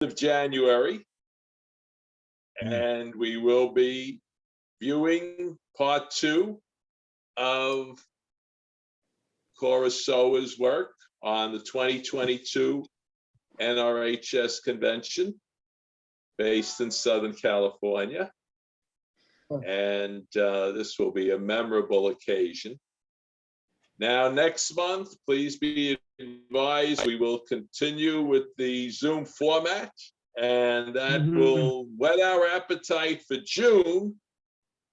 of January, and we will be viewing part 2 of Cora Sowa's work on the 2022 NRHS Convention based in Southern California. And this will be a memorable occasion. Now, next month, please be advised, we will continue with the Zoom format, and that will whet our appetite for June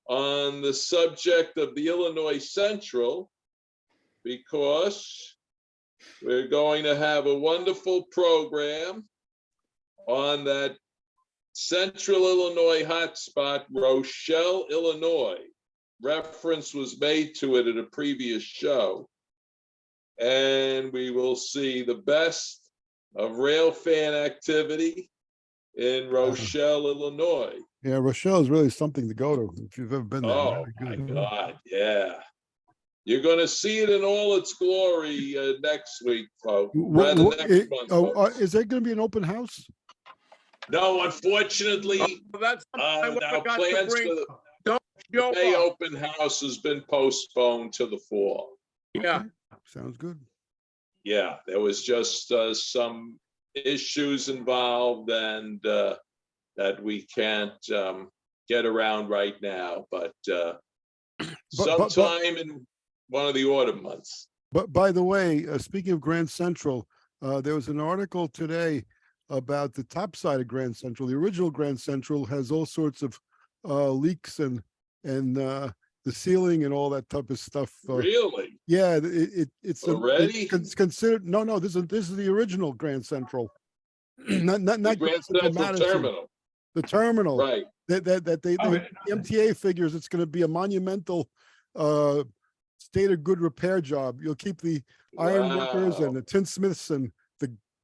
on the subject of the Illinois Central, because we're going to have a wonderful program on that Central Illinois hotspot, Rochelle, Illinois. Reference was made to it at a previous show. And we will see the best of rail fan activity in Rochelle, Illinois. Yeah, Rochelle is really something to go to if you've ever been there. Oh, my God, yeah. You're going to see it in all its glory next week, folks. Next month, folks. Is there going to be an open house? No, unfortunately, That's our plans for the May open house has been postponed to the fall. Yeah, sounds good. Yeah, there was just some issues involved, and that we can't get around right now, but sometime in one of the autumn months. But by the way, speaking of Grand Central, there was an article today about the top side of Grand Central. The original Grand Central has all sorts of leaks and the ceiling and all that type of stuff. Really? Yeah, it's already considered. No, this is the original Grand Central, not Grand Central Madison. Terminal. The terminal, right? The MTA figures it's going to be a monumental state of good repair job. You'll keep the iron workers and the tinsmiths and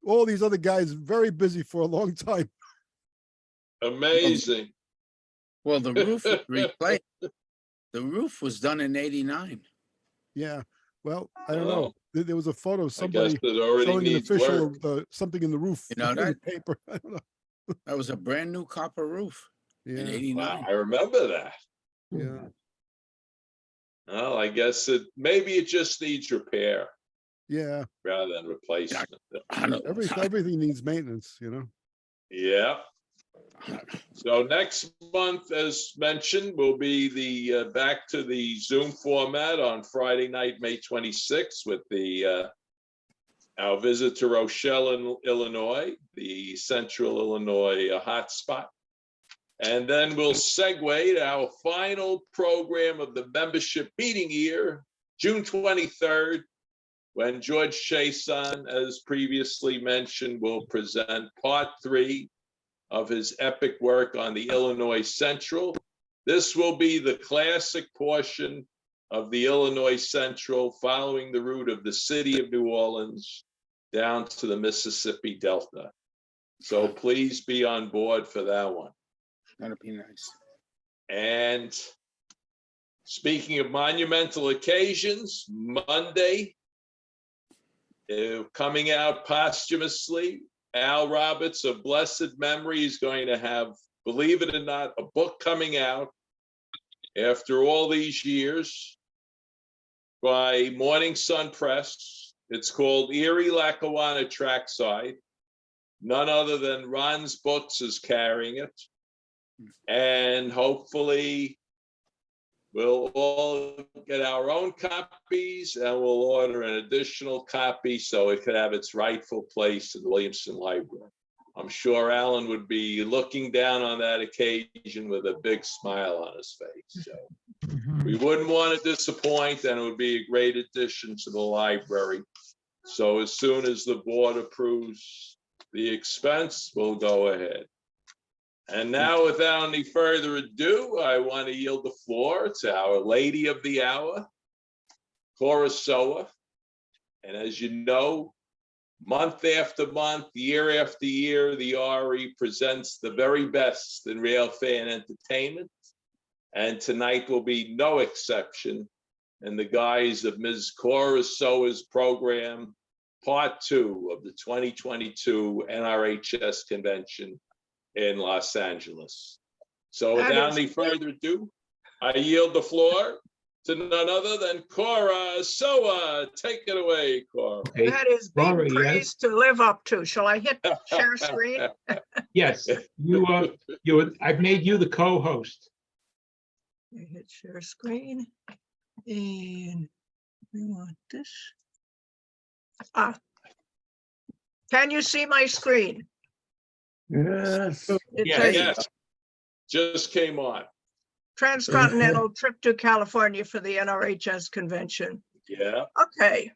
all these other guys very busy for a long time. Amazing. well, the roof was replaced. The roof was done in '89. Yeah, well, I don't know. There was a photo of somebody showing an official work. Something in the roof. You know that? Paper. I don't know. That was a brand new copper roof in Yeah, '89. Wow, I remember that. yeah. Well, I guess maybe it just needs repair Yeah, rather than replacement. everything needs maintenance, you know. Yeah. So next month, as mentioned, will be the back to the Zoom format on Friday night, May 26th, with our visit to Rochelle, Illinois, the Central Illinois hotspot. And then we'll segue to our final program of the membership meeting year, June 23rd, when George Chason, as previously mentioned, will present part 3 of his epic work on the Illinois Central. This will be the classic portion of the Illinois Central, following the route of the city of New Orleans down to the Mississippi Delta. So please be on board for that one. That'd be nice. And speaking of monumental occasions, Monday, coming out posthumously, Al Roberts of blessed memory is going to have, believe it or not, a book coming out after all these years by Morning Sun Press. It's called Erie Lackawanna Trackside. None other than Ron's Books is carrying it. And hopefully we'll all get our own copies, and we'll order an additional copy so it could have its rightful place in the Williamson Library. I'm sure Alan would be looking down on that occasion with a big smile on his face. So we wouldn't want to disappoint, and it would be a great addition to the library. So as soon as the board approves the expense, we'll go ahead. And now, without any further ado, I want to yield the floor to our lady of the hour, Cora Sowa. And as you know, month after month, year after year, the RE presents the very best in rail fan entertainment. And tonight will be no exception in the guise of Ms. Cora Sowa's program, part 2 of the 2022 NRHS Convention in Los Angeles. So That without is any further ado, I yield the floor to none other than Cora Sowa. Take it away, Cora. Okay, That is big Laura, yes. praise to live up to. Shall I hit share screen? Yes, I've made you the co-host. I hit share screen and we want this. Can you see my screen? Yes. It Yes. says Yes, just came on. transcontinental trip to California for the NRHS convention. Yeah. Okay.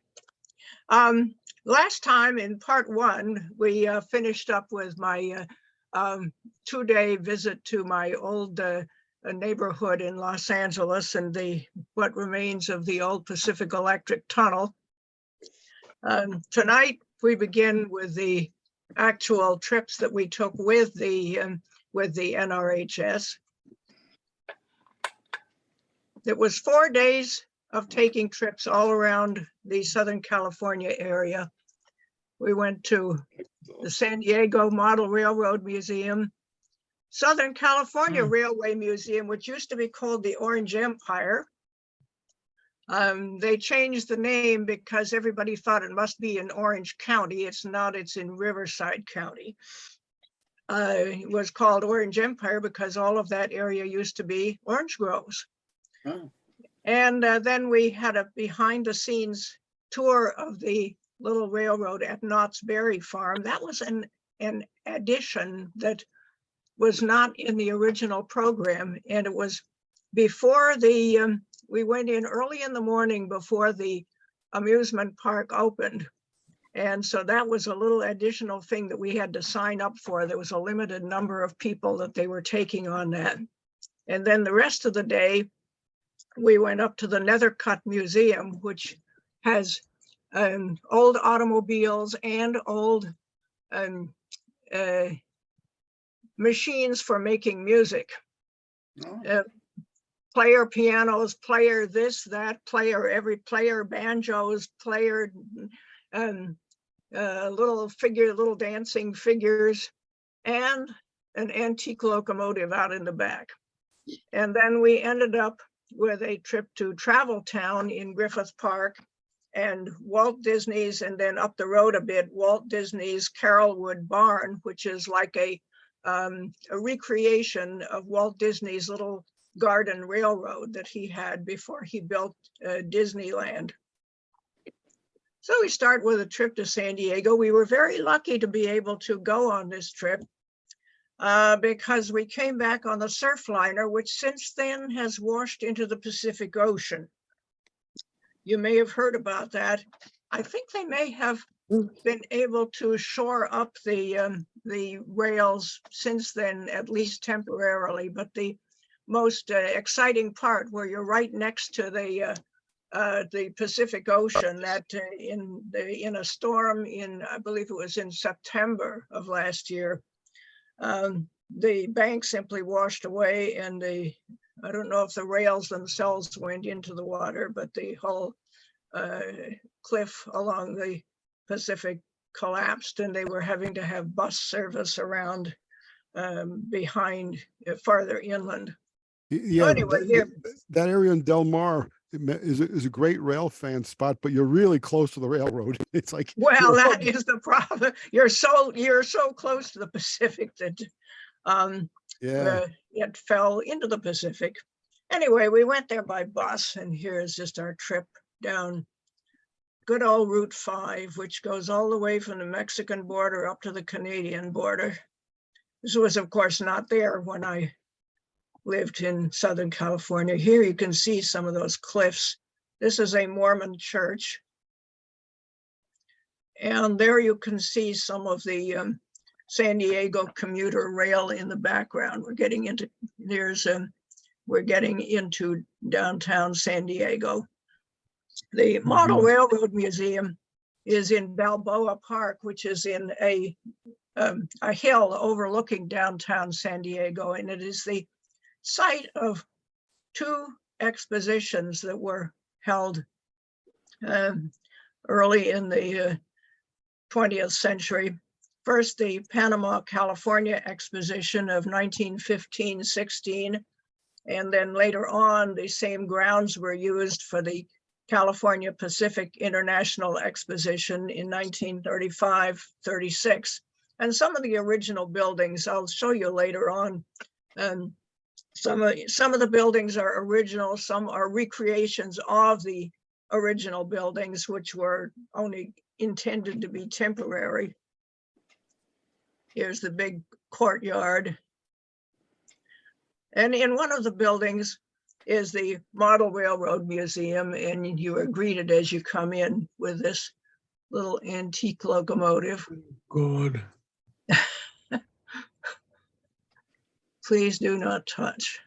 Last time in part 1, we finished up with my 2-day visit to my old neighborhood in Los Angeles and what remains of the old Pacific Electric Tunnel. Tonight, we begin with the actual trips that we took with the NRHS. It was 4 days of taking trips all around the Southern California area. We went to the San Diego Model Railroad Museum, Southern California Railway Museum, which used to be called the Orange Empire. They changed the name because everybody thought it must be in Orange County. It's not, it's in Riverside County. It was called Orange Empire because all of that area used to be orange groves. Oh. And then we had a behind the scenes tour of the little railroad at Knott's Berry Farm. That was an addition that was not in the original program. And it was before we went in early in the morning before the amusement park opened. And so that was a little additional thing that we had to sign up for. There was a limited number of people that they were taking on that. And then the rest of the day, we went up to the Nethercutt Museum, which has old automobiles and old machines for making music. Oh. Player pianos, player this, that, every player banjos, player little dancing figures, and an antique locomotive out in the back. And then we ended up with a trip to Travel Town in Griffith Park and Walt Disney's, and then up the road a bit, Walt Disney's Carolwood Barn, which is like a recreation of Walt Disney's little garden railroad that he had before he built Disneyland. So we start with a trip to San Diego. We were very lucky to be able to go on this trip because we came back on the Surfliner, which since then has washed into the Pacific Ocean. You may have heard about that. I think they may have been able to shore up the rails since then, at least temporarily. But the most exciting part, where you're right next to the Pacific Ocean, that in a storm I believe it was in September of last year, the bank simply washed away, and I don't know if the rails themselves went into the water, but the whole cliff along the Pacific collapsed, and they were having to have bus service around behind, farther inland. Yeah, So anyway, that area in Del Mar is a great rail fan spot, but you're really close to the railroad. It's like, well, that is the problem. You're so close to the Pacific that it fell into the Pacific. Anyway, we went there by bus, and here is just our trip down good old Route 5, which goes all the way from the Mexican border up to the Canadian border. This was, of course, not there when I lived in Southern California. Here you can see some of those cliffs. This is a Mormon church. And there you can see some of the San Diego commuter rail in the background. We're getting into downtown San Diego. The Model Railroad Museum is in Balboa Park, which is in a hill overlooking downtown San Diego, and it is the site of 2 expositions that were held early in the 20th century. First, the Panama, California Exposition of 1915-16, and then later on, the same grounds were used for the California Pacific International Exposition in 1935-36. And some of the original buildings, I'll show you later on. Some of the buildings are original, some are recreations of the original buildings, which were only intended to be temporary. Here's the big courtyard. And in one of the buildings is the Model Railroad Museum, and you are greeted as you come in with this little antique locomotive. Good. Please do not touch.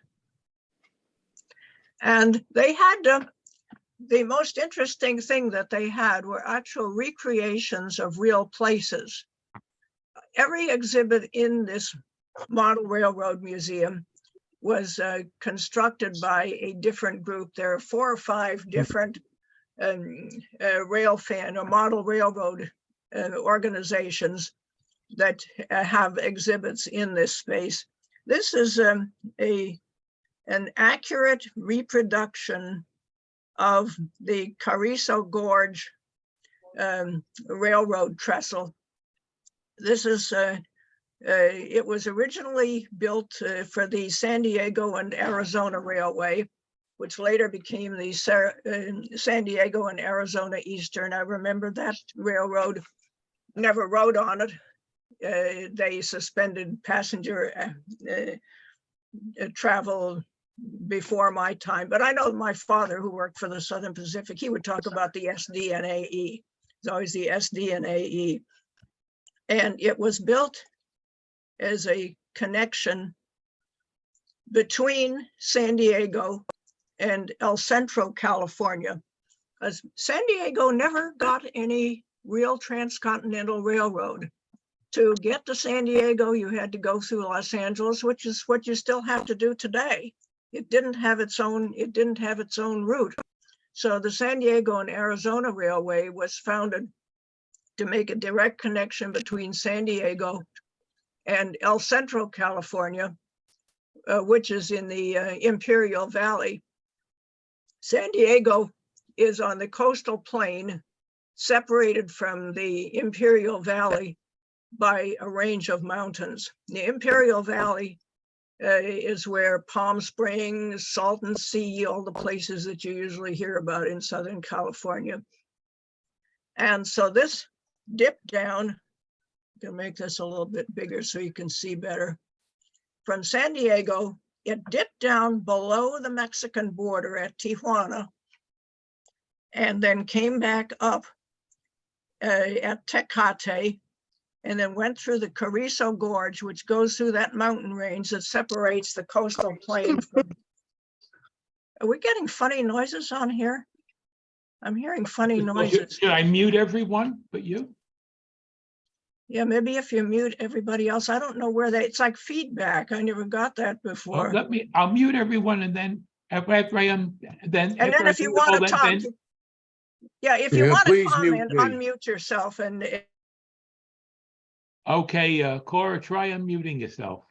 And they had the most interesting thing that they had were actual recreations of real places. Every exhibit in this Model Railroad Museum was constructed by a different group. There are 4 or 5 different railfan or model railroad organizations that have exhibits in this space. This is an accurate reproduction of the Carrizo Gorge railroad trestle. This is it was originally built for the San Diego and Arizona Railway, which later became the San Diego and Arizona Eastern. I remember that railroad, never rode on it. They suspended passenger travel before my time, but I know my father, who worked for the Southern Pacific, he would talk about the SD&AE. It's always the SD&AE. And it was built as a connection between San Diego and El Centro, California. Because San Diego never got any real transcontinental railroad. To get to San Diego, you had to go through Los Angeles, which is what you still have to do today. It didn't have its own route. So the San Diego and Arizona Railway was founded to make a direct connection between San Diego and El Centro, California, which is in the Imperial Valley. San Diego is on the coastal plain, separated from the Imperial Valley by a range of mountains. The Imperial Valley is where Palm Springs, Salton Sea, all the places that you usually hear about in Southern California. And so this dipped down, I'm gonna make this a little bit bigger so you can see better. From San Diego, it dipped down below the Mexican border at Tijuana, and then came back up at Tecate, and then went through the Carrizo Gorge, which goes through that mountain range that separates the coastal plain from. Are we getting funny noises on here? I'm hearing funny noises. Should I mute everyone but you? Yeah, maybe if you mute everybody else, I don't know where it's like feedback. I never got that Oh, before. I'll mute everyone, and then after I am, And then if you want to talk, yeah, if you Yeah, want to please mute comment, me. unmute yourself and. Okay, Cora, try unmuting yourself.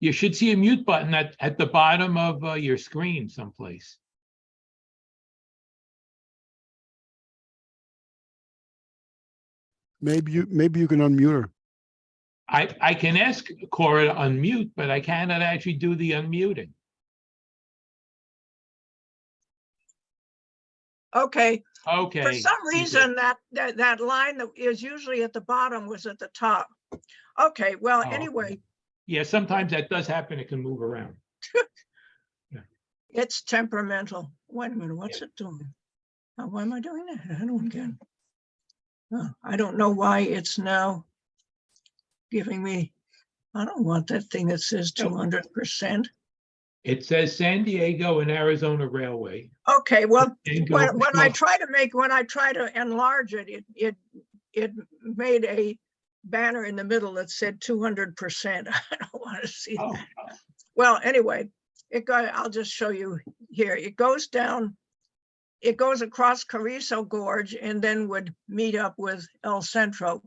You should see a mute button at the bottom of your screen someplace. Maybe you can unmute her. I can ask Cora to unmute, but I cannot actually do the unmuting. Okay. Okay. For some she's reason, that line that is usually at the bottom was at the top. Okay, well, Oh, okay. anyway, Yeah, sometimes that does happen. It can move around. it's temperamental. Wait a minute, what's it doing? Why am I doing that? I don't get it. Oh, I don't know why it's now giving me, I don't want that thing that says 200%. It says San Diego and Arizona Railway. Okay, well, And go when I across. try to enlarge it, it made a banner in the middle that said 200%. I don't want to see Oh, that. Well, anyway, I'll just show you here. It goes down, it goes across Carrizo Gorge and then would meet up with El Centro.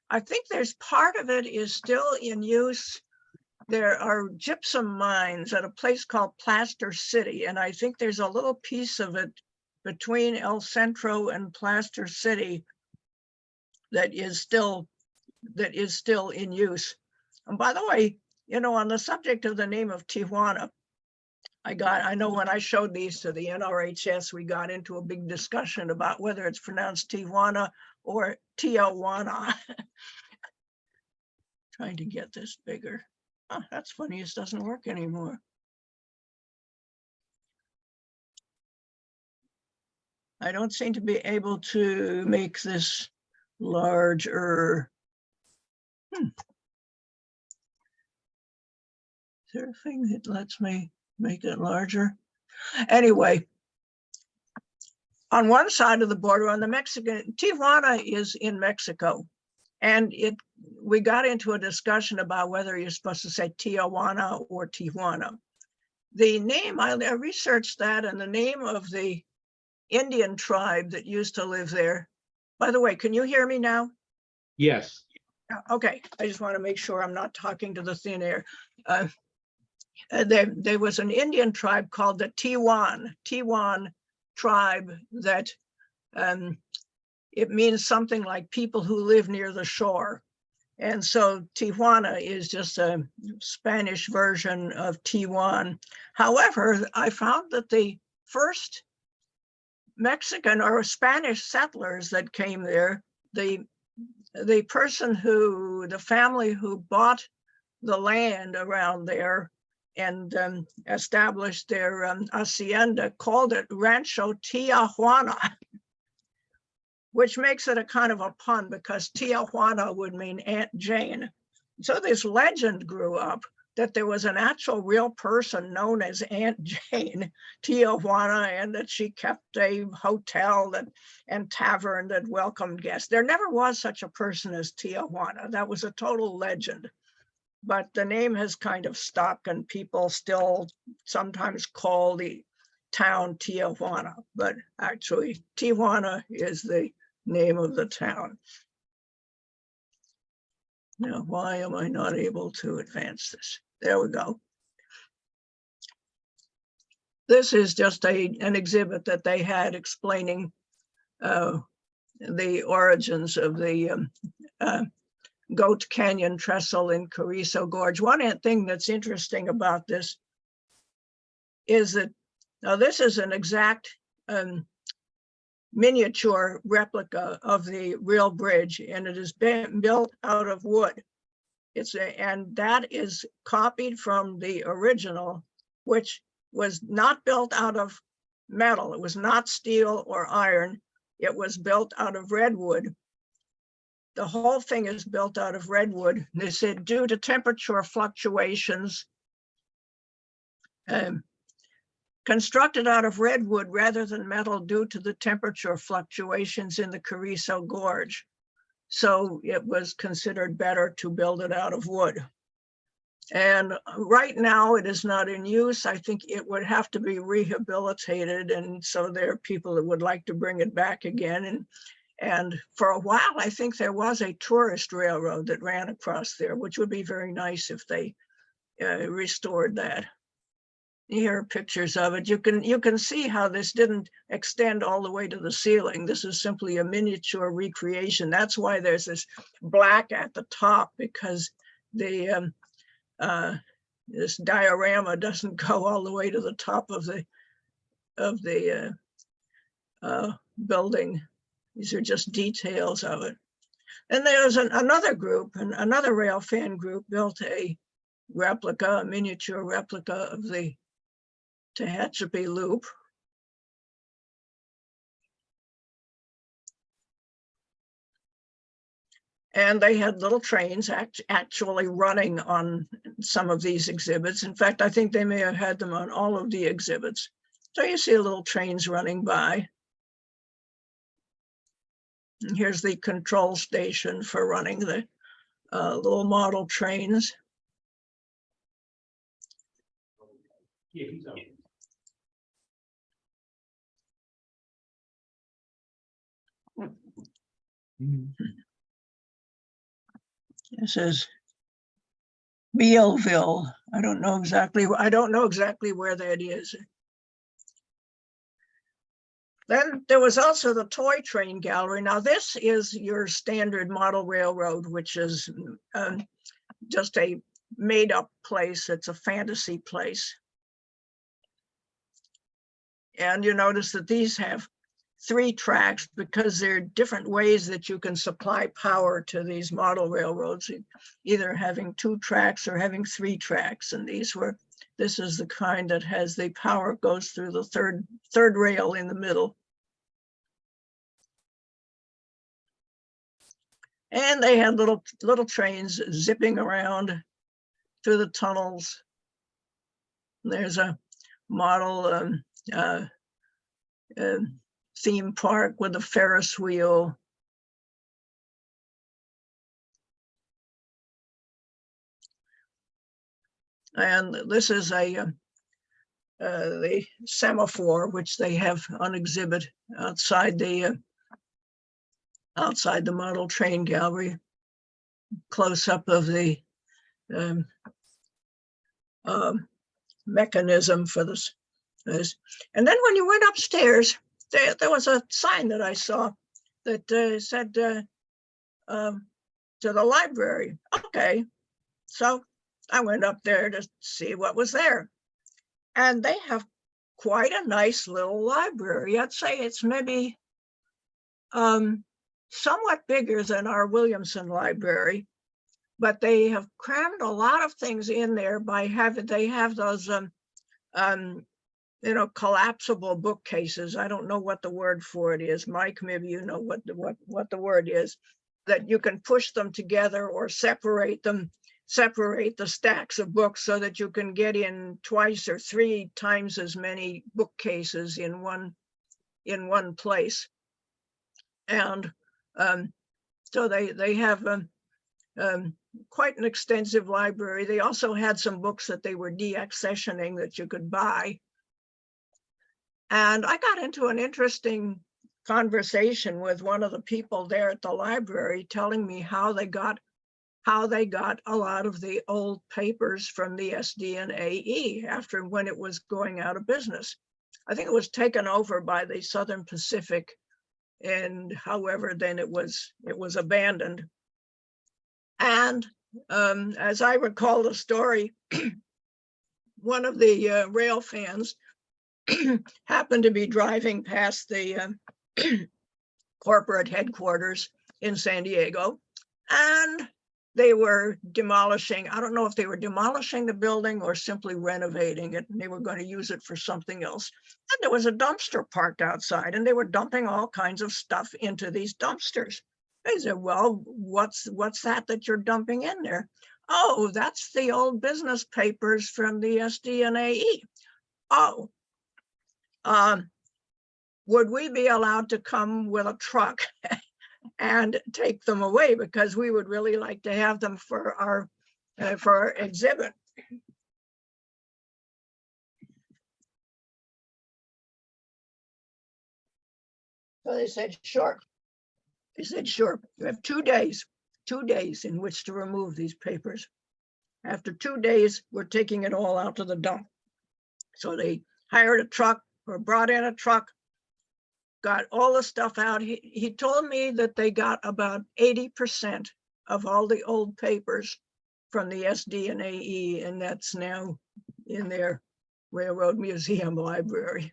I think there's part of it is still in use. There are gypsum mines at a place called Plaster City, and I think there's a little piece of it between El Centro and Plaster City that is still in use. And by the way, you know, on the subject of the name of Tijuana, I know when I showed these to the NRHS, we got into a big discussion about whether it's pronounced Tijuana or Tijuana. Trying to get this bigger. Oh, that's funny, it doesn't work anymore. I don't seem to be able to make this larger. Is there a thing that lets me make it larger? Anyway, on one side of the border, on the Mexican, Tijuana is in Mexico. And we got into a discussion about whether you're supposed to say Tijuana or Tijuana. The name, I researched that, and the name of the Indian tribe that used to live there. By the way, can you hear me now? yes. Okay, I just want to make sure I'm not talking to the thin air. There was an Indian tribe called the Tijuan tribe that it means something like people who live near the shore. And so Tijuana is just a Spanish version of Tijuan. However, I found that the first Mexican or Spanish settlers that came there, the family who bought the land around there and established their hacienda called it Rancho Tijuana, which makes it a kind of a pun because Tijuana would mean Aunt Jane. So this legend grew up that there was an actual real person known as Aunt Jane Tijuana, and that she kept a hotel and tavern that welcomed guests. There never was such a person as Tijuana. That was a total legend. But the name has kind of stuck, and people still sometimes call the town Tijuana, but actually Tijuana is the name of the town. Now, why am I not able to advance this? There we go. This is just an exhibit that they had explaining the origins of the Goat Canyon Trestle in Carrizo Gorge. One thing that's interesting about this is that now this is an exact miniature replica of the real bridge, and it has been built out of wood. And that is copied from the original, which was not built out of metal. It was not steel or iron. It was built out of redwood. The whole thing is built out of redwood. They said due to temperature fluctuations, constructed out of redwood rather than metal due to the temperature fluctuations in the Carrizo Gorge. So it was considered better to build it out of wood. And right now it is not in use. I think it would have to be rehabilitated. And so there are people that would like to bring it back again. And for a while, I think there was a tourist railroad that ran across there, which would be very nice if they restored that. Here are pictures of it. You can see how this didn't extend all the way to the ceiling. This is simply a miniature recreation. That's why there's this black at the top, because the this diorama doesn't go all the way to the top of the building. These are just details of it. And there's another group, and another rail fan group built a replica, a miniature replica of the Tehachapi Loop. And they had little trains actually running on some of these exhibits. In fact, I think they may have had them on all of the exhibits. So you see little trains running by. And here's the control station for running the little model trains. Yeah, he's on. This is Bealville. I don't know exactly where that is. Then there was also the toy train gallery. Now this is your standard model railroad, which is just a made up place. It's a fantasy place. And you notice that these have 3 tracks because there are different ways that you can supply power to these model railroads, either having 2 tracks or having 3 tracks. And this is the kind that has the power goes through the third rail in the middle. And they had little trains zipping around through the tunnels. There's a model theme park with a Ferris wheel. And this is the semaphore, which they have on exhibit outside the model train gallery. Close up of the mechanism for this. And then when you went upstairs, there was a sign that I saw that said to the library. Okay, so I went up there to see what was there. And they have quite a nice little library. I'd say it's maybe somewhat bigger than our Williamson library, but they have crammed a lot of things in there by they have those collapsible bookcases. I don't know what the word for it is. Mike, maybe you know what the word is, that you can push them together or separate the stacks of books so that you can get in 2 or 3 times as many bookcases in one place. And so they have quite an extensive library. They also had some books that they were deaccessioning that you could buy. And I got into an interesting conversation with one of the people there at the library, telling me how they got a lot of the old papers from the SDNAE after when it was going out of business. I think it was taken over by the Southern Pacific, and however, then it was abandoned. And as I recall the story, one of the rail fans happened to be driving past the corporate headquarters in San Diego, and they were demolishing. I don't know if they were demolishing the building or simply renovating it, and they were going to use it for something else. And there was a dumpster parked outside, and they were dumping all kinds of stuff into these dumpsters. They said, well, what's that you're dumping in there? Oh, that's the old business papers from the SDNAE. Oh, would we be allowed to come with a truck and take them away, because we would really like to have them for our exhibit? So they said, sure. They said, sure, you have 2 days in which to remove these papers. After 2 days, we're taking it all out to the dump. So they hired a truck, or brought in a truck, got all the stuff out. He told me that they got about 80% of all the old papers from the SDNAE, and that's now in their Railroad Museum library.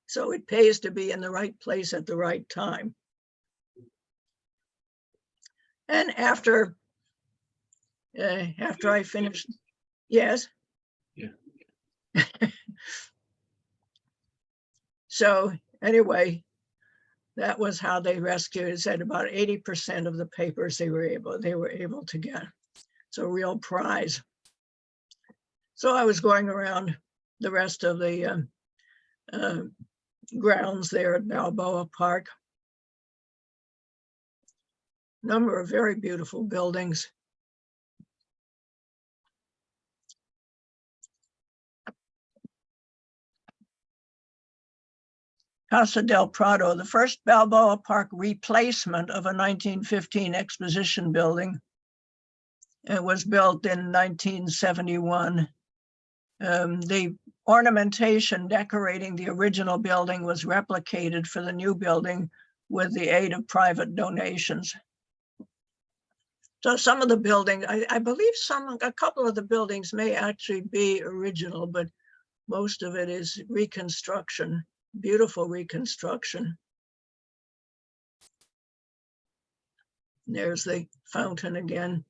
So it pays to be in the right place at the right time. And after I finished, yes. Yeah. So anyway, that was how they rescued. It said about 80% of the papers they were able to get. It's a real prize. So I was going around the rest of the grounds there at Balboa Park. Number of very beautiful buildings. Casa del Prado, the first Balboa Park replacement of a 1915 exposition building. It was built in 1971. The ornamentation decorating the original building was replicated for the new building with the aid of private donations. So some of the buildings, I believe a couple of the buildings may actually be original, but most of it is reconstruction, beautiful reconstruction. There's the fountain again.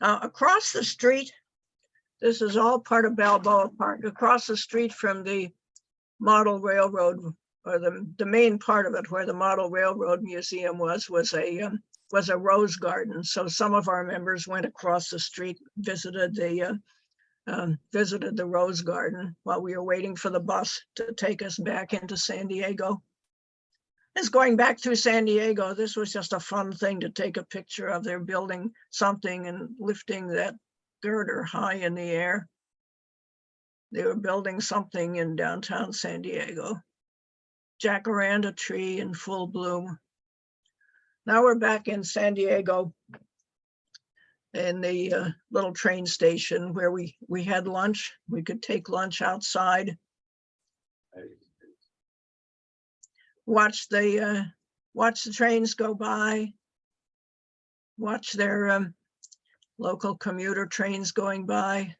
Across the street, this is all part of Balboa Park. Across the street from the model railroad, or the main part of it where the model railroad museum was a rose garden. So some of our members went across the street, visited the rose garden while we were waiting for the bus to take us back into San Diego. As going back through San Diego, this was just a fun thing to take a picture of. Their building something and lifting that girder high in the air. They were building something in downtown San Diego. Jacaranda tree in full bloom. Now we're back in San Diego in the little train station where we had lunch. We could take lunch outside. Watch the trains go by. Watch their local commuter trains going by.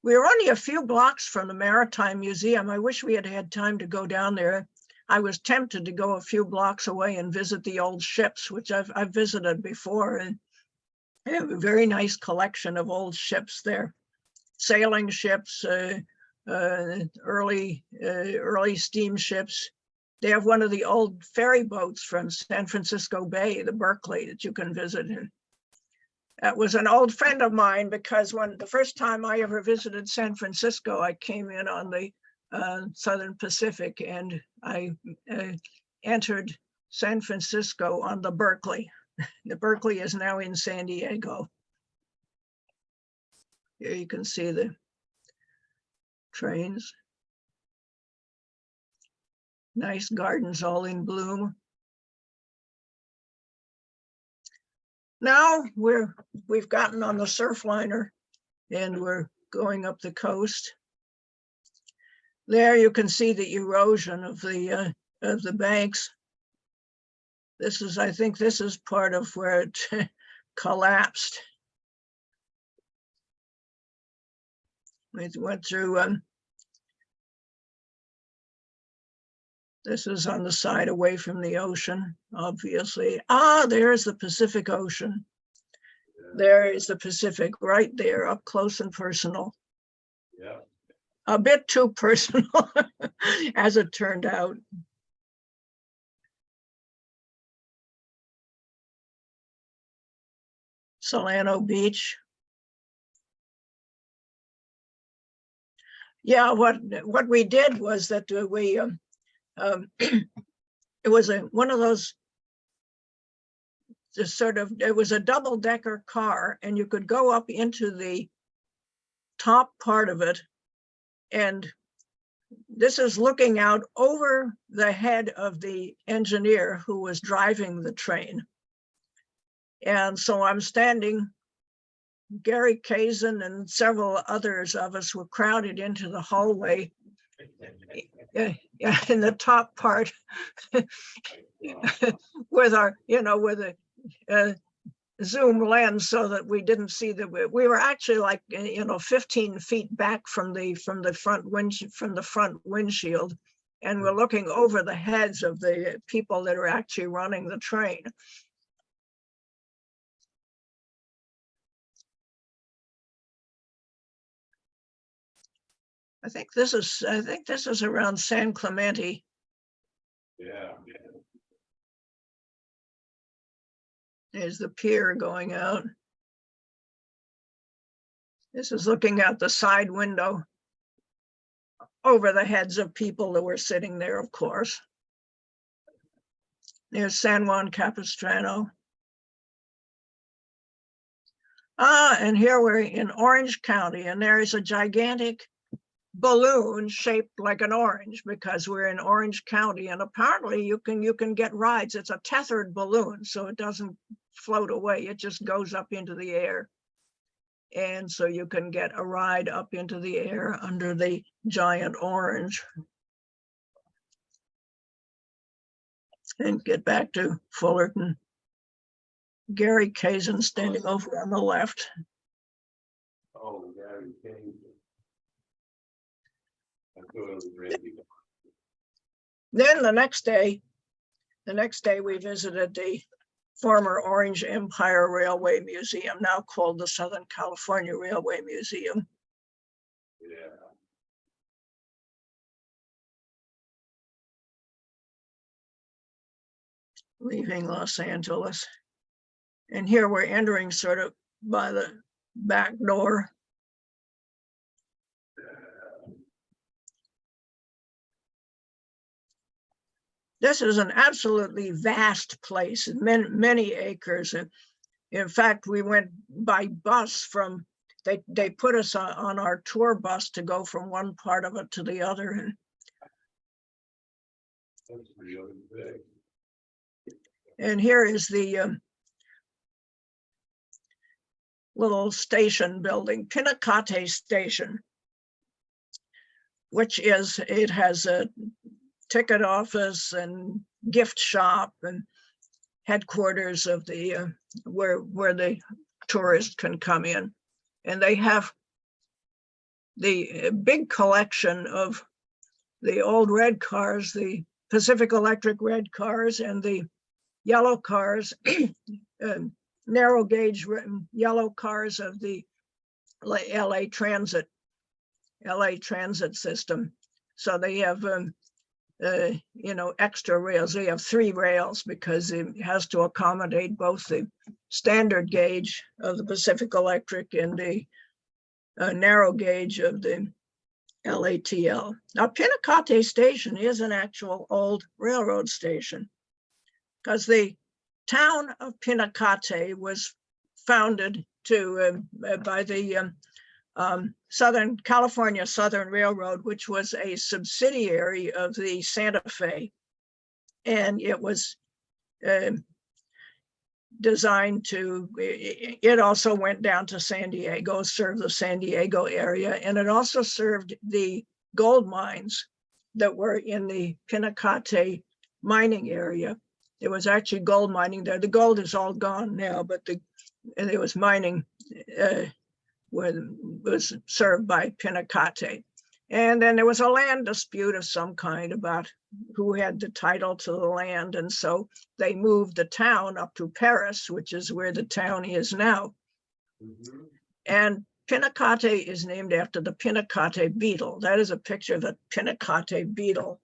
We were only a few blocks from the Maritime Museum. I wish we had had time to go down there. I was tempted to go a few blocks away and visit the old ships, which I've visited before, and they have a very nice collection of old ships there. Sailing ships, early steamships. They have one of the old ferry boats from San Francisco Bay, the Berkeley, that you can visit. That was an old friend of mine, because the first time I ever visited San Francisco, I came in on the Southern Pacific, and I entered San Francisco on the Berkeley. The Berkeley is now in San Diego. Here you can see the trains. Nice gardens all in bloom. Now we've gotten on the Surfliner and we're going up the coast. There you can see the erosion of the banks. I think this is part of where it collapsed. We went through, this is on the side away from the ocean, obviously. There's the Pacific Ocean. There is the Pacific right there, up close and personal. Yeah. A bit too personal, as it turned out. Solano Beach. Yeah, what we did was that we it was one of those it was a double-decker car, and you could go up into the top part of it, and this is looking out over the head of the engineer who was driving the train. And so I'm standing, Gary Kazin and several others of us were crowded into the hallway in the top part with our, with a zoom lens, so that we didn't see that we were actually like 15 feet back from the front windshield, and we're looking over the heads of the people that are actually running the train. I think this is around San Clemente. Yeah. There's the pier going out. This is looking out the side window over the heads of people that were sitting there, of course. There's San Juan Capistrano. And here we're in Orange County, and there is a gigantic balloon shaped like an orange because we're in Orange County, and apparently you can get rides. It's a tethered balloon, so it doesn't float away. It just goes up into the air. And so you can get a ride up into the air under the giant orange. And get back to Fullerton. Gary Kazin standing over on the left. Oh, Gary King. I thought it was Randy. Then the next day we visited the former Orange Empire Railway Museum, now called the Southern California Railway Museum. Yeah. Leaving Los Angeles. And here we're entering sort of by the back door. This is an absolutely vast place, many acres. In fact, we went by bus from, they put us on our tour bus to go from one part of it to the other. That's really big. And here is the little station building, Pinacate Station, which is, it has a ticket office and gift shop and headquarters of the where the tourists can come in. And they have the big collection of the old red cars, the Pacific Electric red cars and the yellow cars, narrow gauge yellow cars of the LA Transit system. So they have extra rails. They have 3 rails because it has to accommodate both the standard gauge of the Pacific Electric and the narrow gauge of the LATL. Now, Pinacate Station is an actual old railroad station because the town of Pinacate was founded by the Southern California Southern Railroad, which was a subsidiary of the Santa Fe. And it was designed to, it also went down to San Diego, served the San Diego area, and it also served the gold mines that were in the Pinacate mining area. There was actually gold mining there. The gold is all gone now, but there was mining was served by Pinacate. And then there was a land dispute of some kind about who had the title to the land. And so they moved the town up to Paris, which is where the town is now. Mm-hmm. And Pinacate is named after the Pinacate beetle. That is a picture of the Pinacate beetle.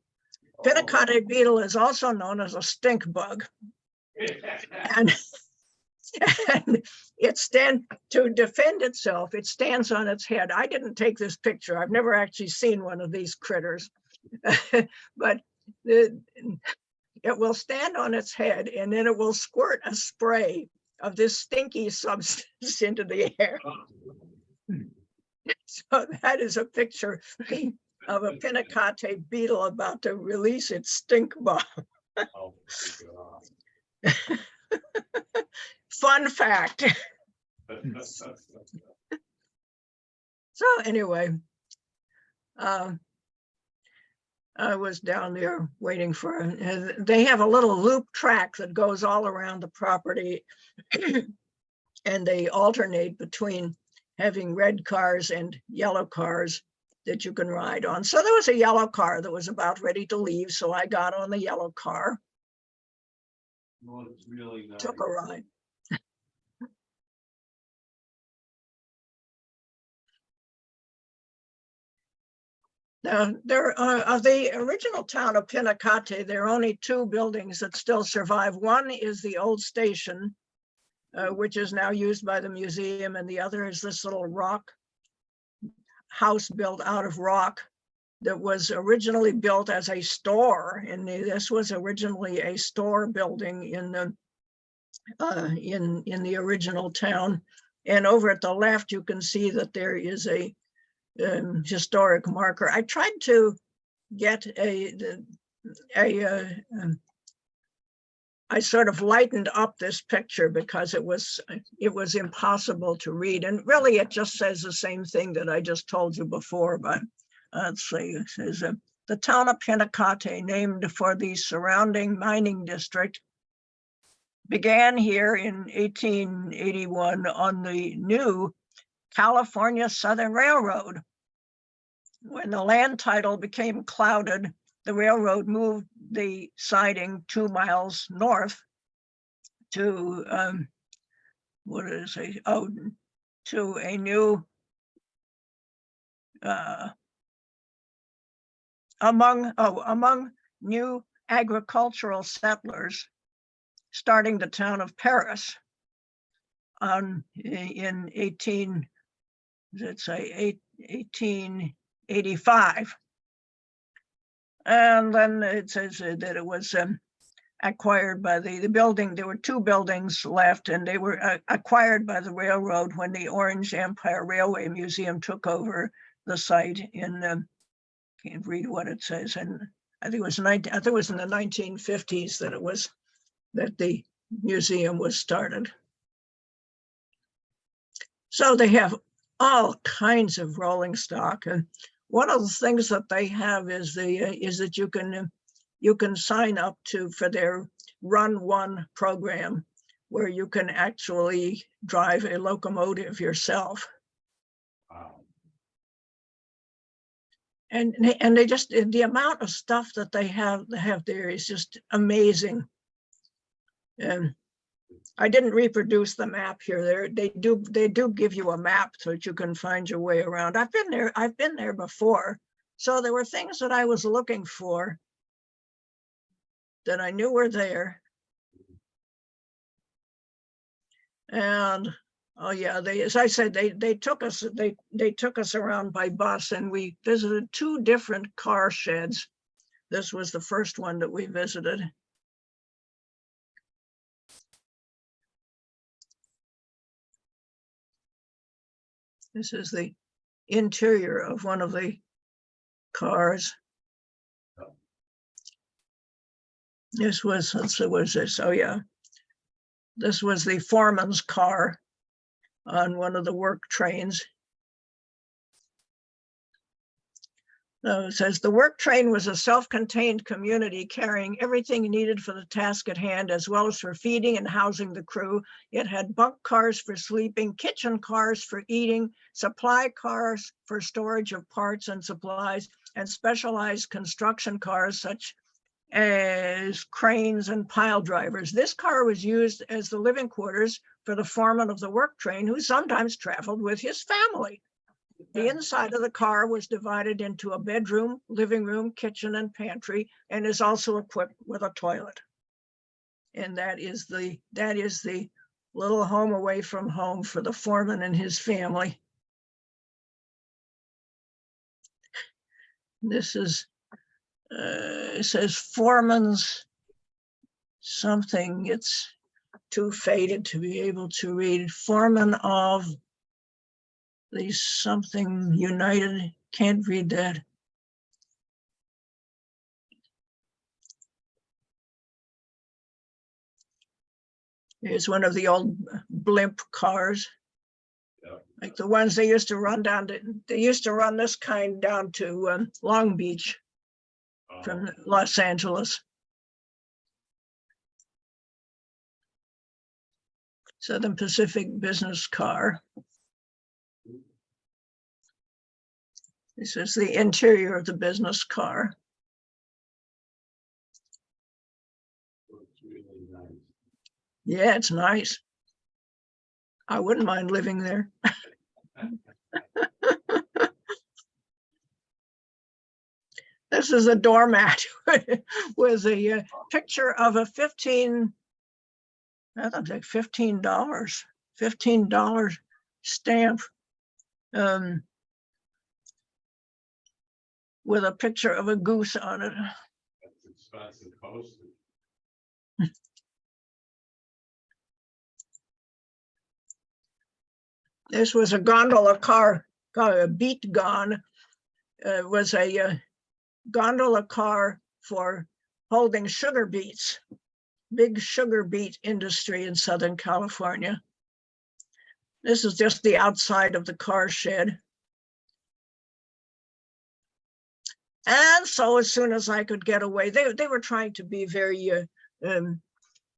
Oh. Pinacate beetle is also known as a stink bug. And it stands to defend itself. It stands on its head. I didn't take this picture. I've never actually seen one of these critters, but it will stand on its head and then it will squirt a spray of this stinky substance into the air. So that is a picture of a Pinacate beetle about to release its stink bomb. Oh my God. Fun fact. So anyway, I was down there waiting for, they have a little loop track that goes all around the property and they alternate between having red cars and yellow cars that you can ride on. So there was a yellow car that was about ready to leave. So I got on the yellow car. Well, it's really nice. Took a ride. There of the original town of Pinacate, there are only 2 buildings that still survive. One is the old station, which is now used by the museum, and the other is this little rock house built out of rock that was originally built as a store, and this was originally a store building in the original town. And over at the left, you can see that there is a historic marker. I tried to get I sort of lightened up this picture because it was impossible to read. And really, it just says the same thing that I just told you before. But let's see, it says the town of Pentecate, named for the surrounding mining district, began here in 1881 on the new California Southern Railroad. When the land title became clouded, the railroad moved the siding 2 miles north to to a new among new agricultural settlers, starting the town of Paris in 1885. And then it says that it was acquired by the building. There were 2 buildings left, and they were acquired by the railroad when the Orange Empire Railway Museum took over the site in, can't read what it says, and I think it was in the 1950s that the museum was started. So they have all kinds of rolling stock, and one of the things that they have is that you can sign up for their Run One program, where you can actually drive a locomotive yourself. Wow. And they just, the amount of stuff that they have there is just amazing. And I didn't reproduce the map here. They do give you a map so that you can find your way around. I've been there before. So there were things that I was looking for that I knew were there. And oh yeah, as I said, they took us around by bus, and we visited 2 different car sheds. This was the first one that we visited. This is the interior of one of the cars. This was, was this? Oh yeah. This was the foreman's car on one of the work trains. So it says the work train was a self-contained community carrying everything needed for the task at hand, as well as for feeding and housing the crew. It had bunk cars for sleeping, kitchen cars for eating, supply cars for storage of parts and supplies, and specialized construction cars such as cranes and pile drivers. This car was used as the living quarters for the foreman of the work train, who sometimes traveled with his family. The inside of the car was divided into a bedroom, living room, kitchen, and pantry, and is also equipped with a toilet. And that is the little home away from home for the foreman and his family. This is, it says foreman's something. It's too faded to be able to read. Foreman of the something United, can't read that. Here's one of the old blimp cars. Yeah. Like the ones they used to run this kind down to Long Beach from Los Angeles. Southern Pacific business car. This is the interior of the business car. It's really nice. Yeah, it's nice. I wouldn't mind living there. This is a doormat with a picture of a $15 $15 stamp. with a picture of a goose on it. That's expensive postage. This was a gondola car, a beet gon. Was a gondola car for holding sugar beets, big sugar beet industry in Southern California. This is just the outside of the car shed. And so as soon as I could get away, they were trying to be very,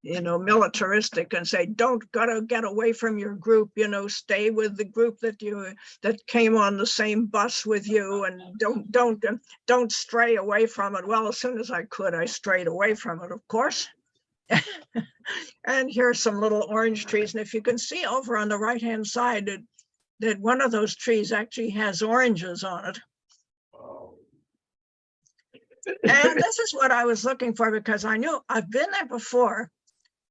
militaristic and say, gotta get away from your group, stay with the group that came on the same bus with you, and don't stray away from it. Well, as soon as I could, I strayed away from it, of course. And here's some little orange trees. And if you can see over on the right-hand side that one of those trees actually has oranges on it. Wow. And this is what I was looking for, because I knew I've been there before,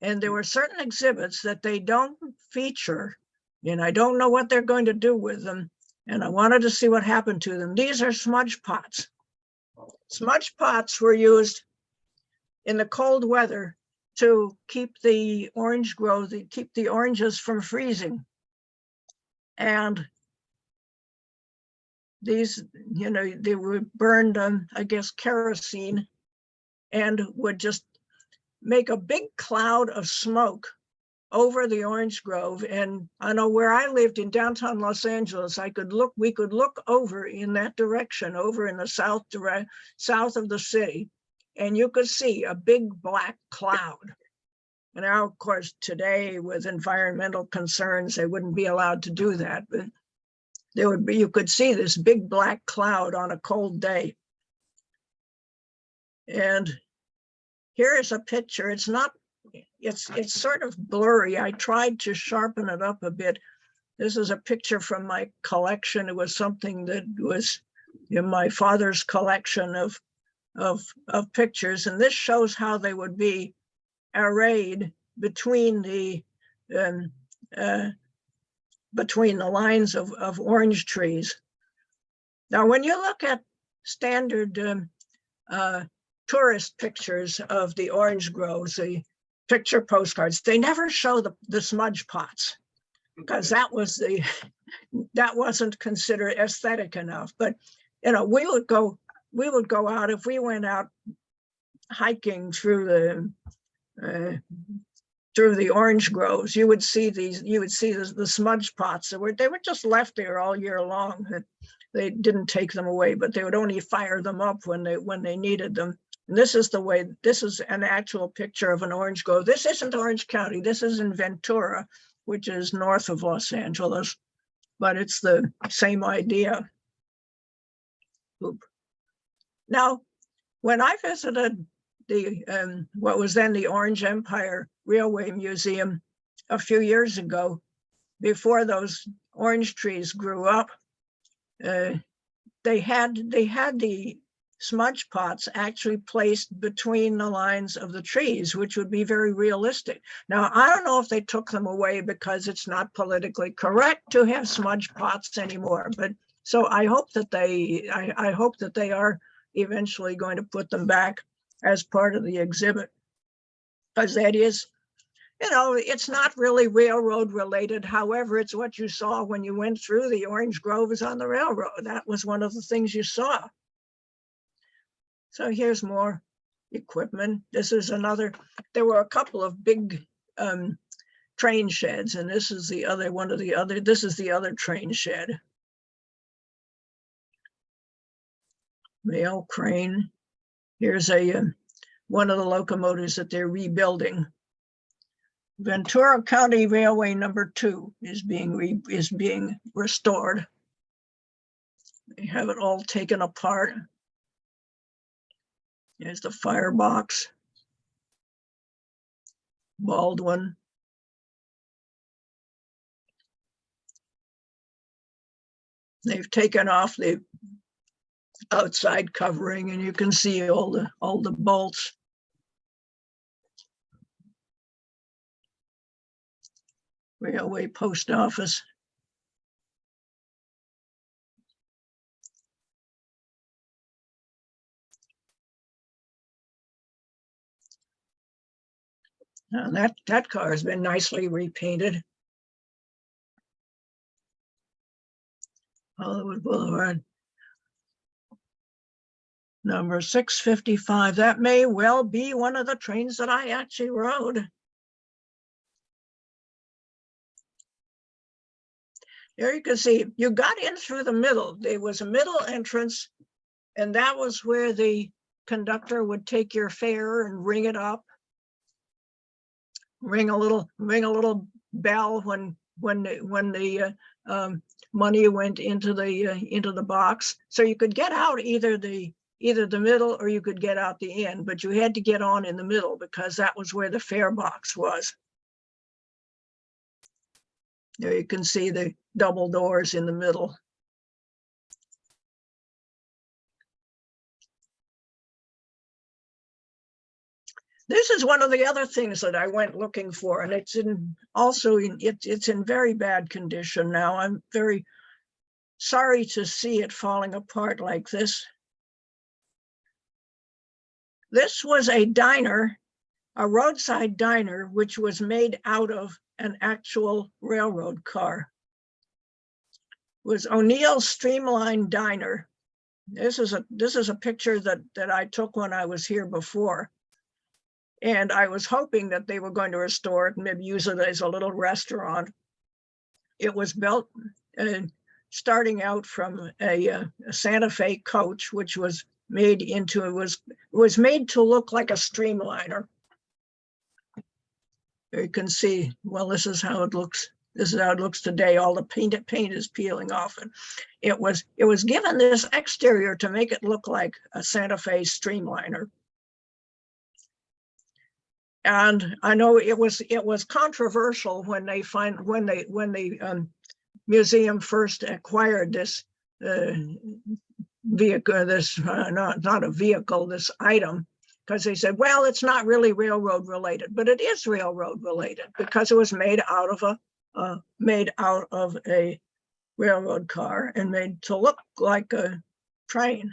and there were certain exhibits that they don't feature, and I don't know what they're going to do with them. And I wanted to see what happened to them. These are smudge pots. Smudge pots were used in the cold weather to keep the orange growth, keep the oranges from freezing. And these, they were burned on, I guess, kerosene, and would just make a big cloud of smoke over the orange grove. And I know where I lived in downtown Los Angeles, we could look over in that direction, over in the south of the city, and you could see a big black cloud. And now, of course, today with environmental concerns, they wouldn't be allowed to do that, but you could see this big black cloud on a cold day. And here is a picture. It's sort of blurry. I tried to sharpen it up a bit. This is a picture from my collection. It was something that was in my father's collection of pictures. And this shows how they would be arrayed between the lines of orange trees. Now, when you look at standard tourist pictures of the orange groves, the picture postcards, they never show the smudge pots, because that wasn't considered aesthetic enough. But we would go out, if we went out hiking through the orange groves, you would see the smudge pots. They were just left there all year long. They didn't take them away, but they would only fire them up when they needed them. And this is an actual picture of an orange grove. This isn't Orange County. This is in Ventura, which is north of Los Angeles, but it's the same idea. Now, when I visited what was then the Orange Empire Railway Museum a few years ago, before those orange trees grew up, they had the smudge pots actually placed between the lines of the trees, which would be very realistic. Now, I don't know if they took them away because it's not politically correct to have smudge pots anymore, but so I hope that they are eventually going to put them back as part of the exhibit, because that is, it's not really railroad related. However, it's what you saw when you went through the orange groves on the railroad. That was one of the things you saw. So here's more equipment. This is another, there were a couple of big train sheds, and this is the other this is the other train shed. Mail crane. Here's one of the locomotives that they're rebuilding. Ventura County Railway number 2 is being restored. They have it all taken apart. Here's the firebox. Baldwin. They've taken off the outside covering, and you can see all the bolts. Railway post office. And that car has been nicely repainted. Hollywood Boulevard. Number 655. That may well be one of the trains that I actually rode. There you can see, you got in through the middle. There was a middle entrance, and that was where the conductor would take your fare and ring it up. Ring a little bell when the money went into the box. So you could get out either the middle or you could get out the end, but you had to get on in the middle because that was where the fare box was. There you can see the double doors in the middle. This is one of the other things that I went looking for, and it's in very bad condition now. I'm very sorry to see it falling apart like this. This was a diner, a roadside diner, which was made out of an actual railroad car. It was O'Neill's Streamline Diner. This is a picture that I took when I was here before. And I was hoping that they were going to restore it and maybe use it as a little restaurant. It was built starting out from a Santa Fe coach, which was made into, it was made to look like a streamliner. You can see, well, this is how it looks. This is how it looks today. All the paint is peeling off. And it was given this exterior to make it look like a Santa Fe streamliner. And I know it was controversial when the museum first acquired this vehicle, not a vehicle, this item, because they said, well, it's not really railroad related, but it is railroad related because it was made out of a railroad car and made to look like a train.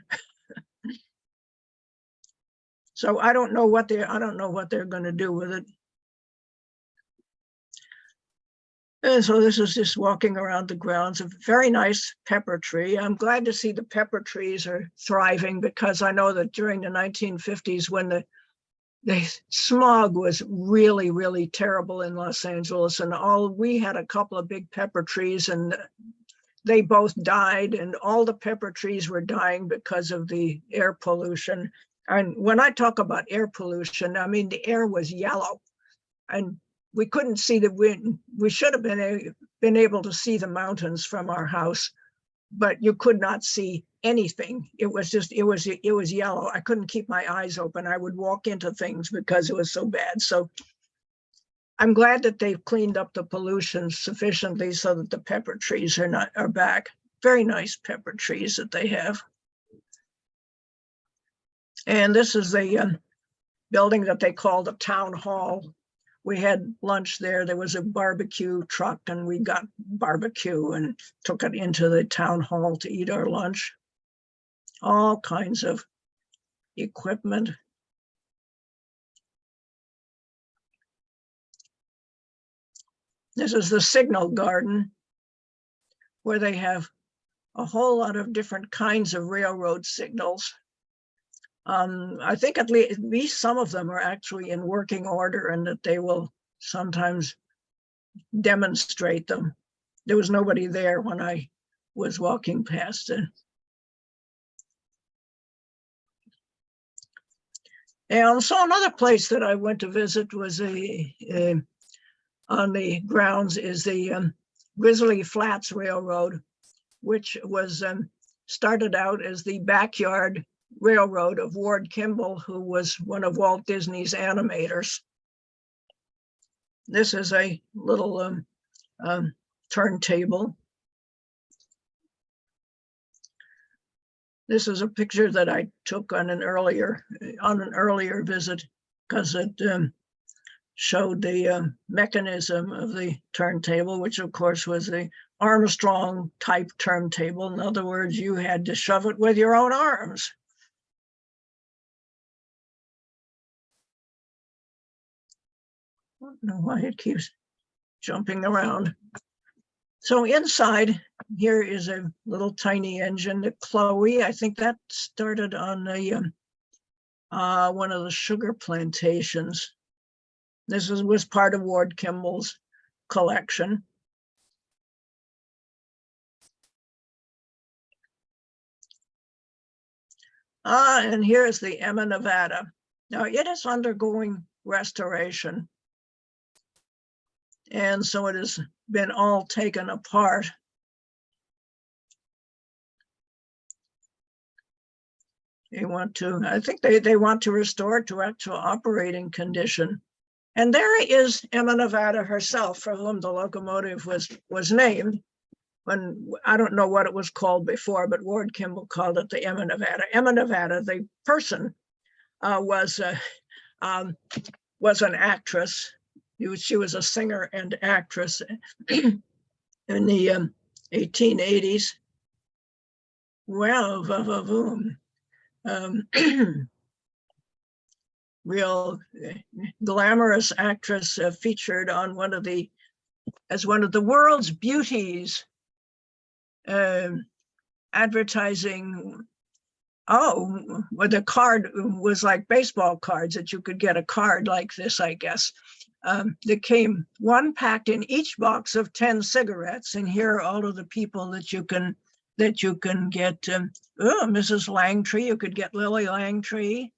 So I don't know what they're going to do with it. And so this is just walking around the grounds. A very nice pepper tree. I'm glad to see the pepper trees are thriving because I know that during the 1950s when the smog was really, really terrible in Los Angeles, and we had a couple of big pepper trees and they both died, and all the pepper trees were dying because of the air pollution. And when I talk about air pollution, I mean, the air was yellow and we couldn't see the wind. We should have been able to see the mountains from our house, but you could not see anything. It was yellow. I couldn't keep my eyes open. I would walk into things because it was so bad. So I'm glad that they've cleaned up the pollution sufficiently so that the pepper trees are back. Very nice pepper trees that they have. And this is the building that they call the town hall. We had lunch there. There was a barbecue truck and we got barbecue and took it into the town hall to eat our lunch. All kinds of equipment. This is the signal garden where they have a whole lot of different kinds of railroad signals. I think at least some of them are actually in working order and that they will sometimes demonstrate them. There was nobody there when I was walking past it. And so another place that I went to visit was on the grounds is the Grizzly Flats Railroad, which was started out as the backyard railroad of Ward Kimball, who was one of Walt Disney's animators. This is a little turntable. This is a picture that I took on an earlier visit because it showed the mechanism of the turntable, which of course was the Armstrong type turntable. In other words, you had to shove it with your own arms. don't know why it keeps jumping around. So inside here is a little tiny engine, the Chloe. I think that started on one of the sugar plantations. This was part of Ward Kimball's collection. And here's the Emma, Nevada. Now it is undergoing restoration. And so it has been all taken apart. They want to, I think they want to restore it to actual operating condition. And there is Emma, Nevada herself, for whom the locomotive was named. When I don't know what it was called before, but Ward Kimball called it the Emma, Nevada. Emma, Nevada, the person, was an actress. She was a singer and actress in the 1880s. Well, real glamorous actress, featured on as one of the world's beauties, advertising. Oh, well, the card was like baseball cards, that you could get a card like this, I guess. That came one packed in each box of 10 cigarettes. And here are all of the people that you can get. Mrs. Langtry, you could get Lily Langtry.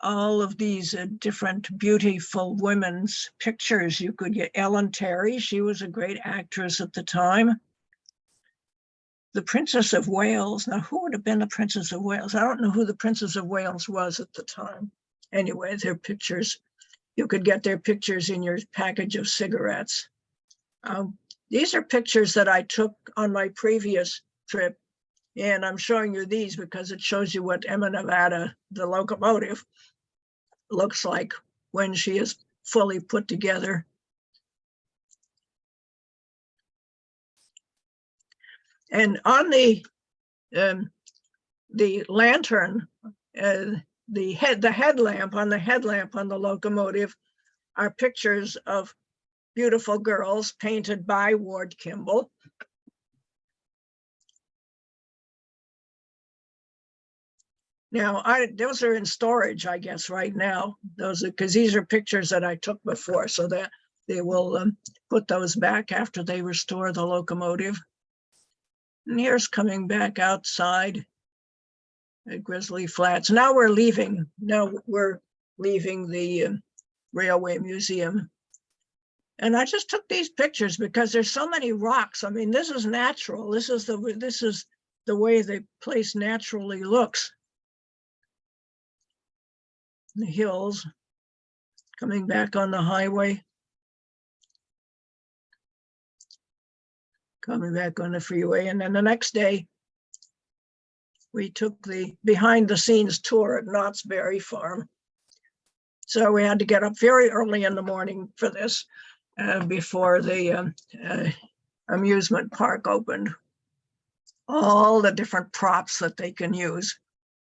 All of these different beautiful women's pictures. You could get Ellen Terry. She was a great actress at the time. The Princess of Wales. Now, who would have been the Princess of Wales? I don't know who the Princess of Wales was at the time. Anyway, their pictures. You could get their pictures in your package of cigarettes. These are pictures that I took on my previous trip. And I'm showing you these because it shows you what Emma, Nevada, the locomotive, looks like when she is fully put together. And on the lantern, the headlamp on the locomotive are pictures of beautiful girls painted by Ward Kimball. Now, those are in storage, I guess, right now. Those are because these are pictures that I took before, so that they will put those back after they restore the locomotive. And here's coming back outside at Grizzly Flats. Now we're leaving the Railway Museum. And I just took these pictures because there's so many rocks. I mean, this is natural. This is the way the place naturally looks. The hills, coming back on the highway. Coming back on the freeway. And then the next day, we took the behind the scenes tour at Knott's Berry Farm. So we had to get up very early in the morning for this before the amusement park opened. All the different props that they can use.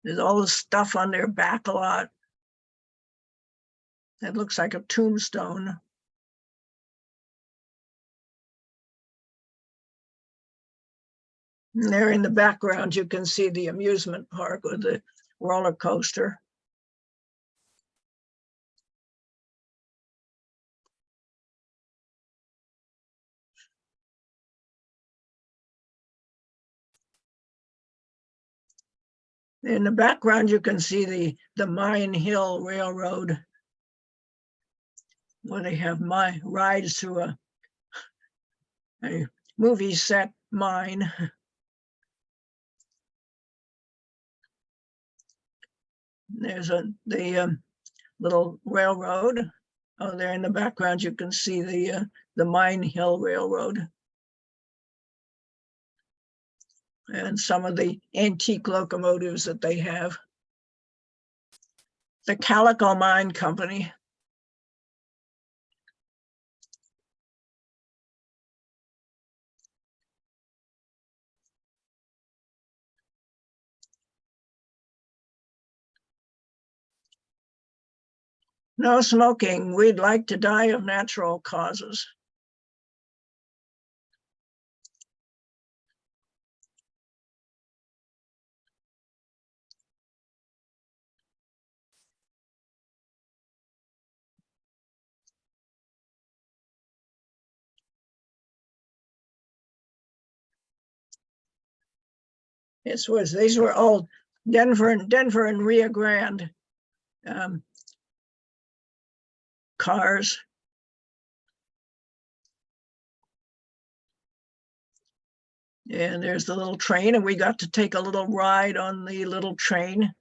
There's all the stuff on their back a lot. It looks like a tombstone. And there in the background, you can see the amusement park with the roller coaster. In the background, you can see the Mine Hill Railroad, where they have my rides through a movie set mine. There's the little railroad. Oh, there in the background, you can see the Mine Hill Railroad. And some of the antique locomotives that they have. The Calico Mine Company. No smoking. We'd like to die of natural causes. These were all Denver and Rio Grande cars. And there's the little train, and we got to take a little ride on the little train.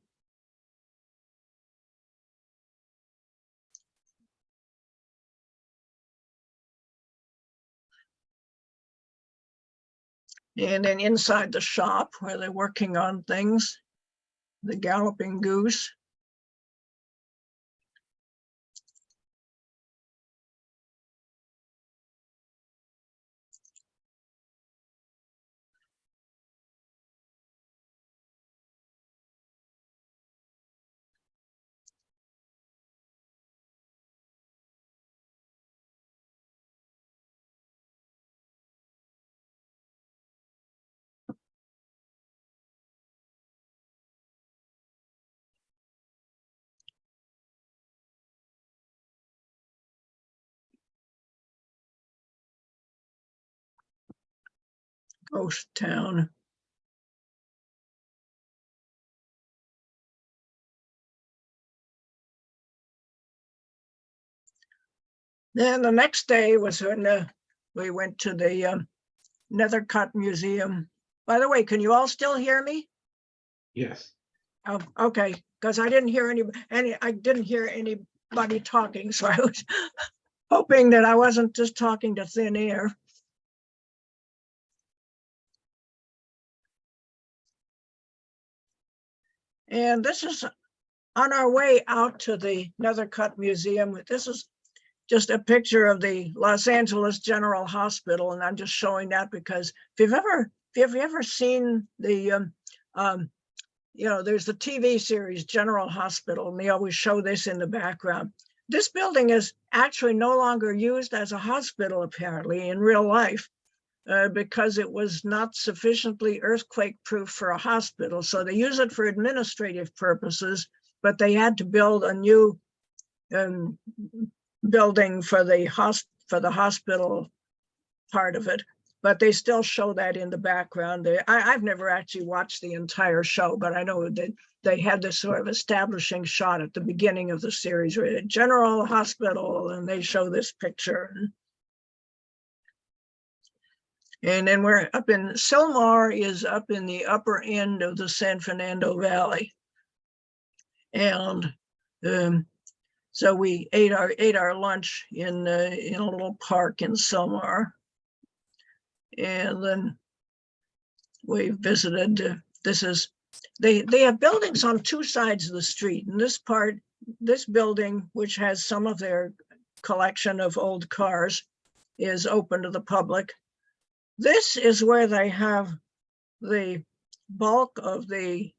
And then inside the shop where they're working on things, the Galloping Goose. Ghost town. Then the next day was when we went to the Nethercut Museum. By the way, can you all still hear me? Yes. Oh, okay, because I didn't hear anybody talking, so I was hoping that I wasn't just talking to thin air. And this is on our way out to the Nethercut Museum. This is just a picture of the Los Angeles General Hospital, and I'm just showing that because if you've ever seen the there's the TV series General Hospital, and they always show this in the background. This building is actually no longer used as a hospital, apparently, in real life, because it was not sufficiently earthquake-proof for a hospital. So they use it for administrative purposes, but they had to build a new building for the hospital part of it. But they still show that in the background. I've never actually watched the entire show, but I know that they had this sort of establishing shot at the beginning of the series, where General Hospital, and they show this picture. And then we're up in, Sylmar is up in the upper end of the San Fernando Valley. And so we ate our lunch in a little park in Sylmar. And then we visited, they have buildings on two sides of the street. And this building, which has some of their collection of old cars, is open to the public. This is where they have the bulk of the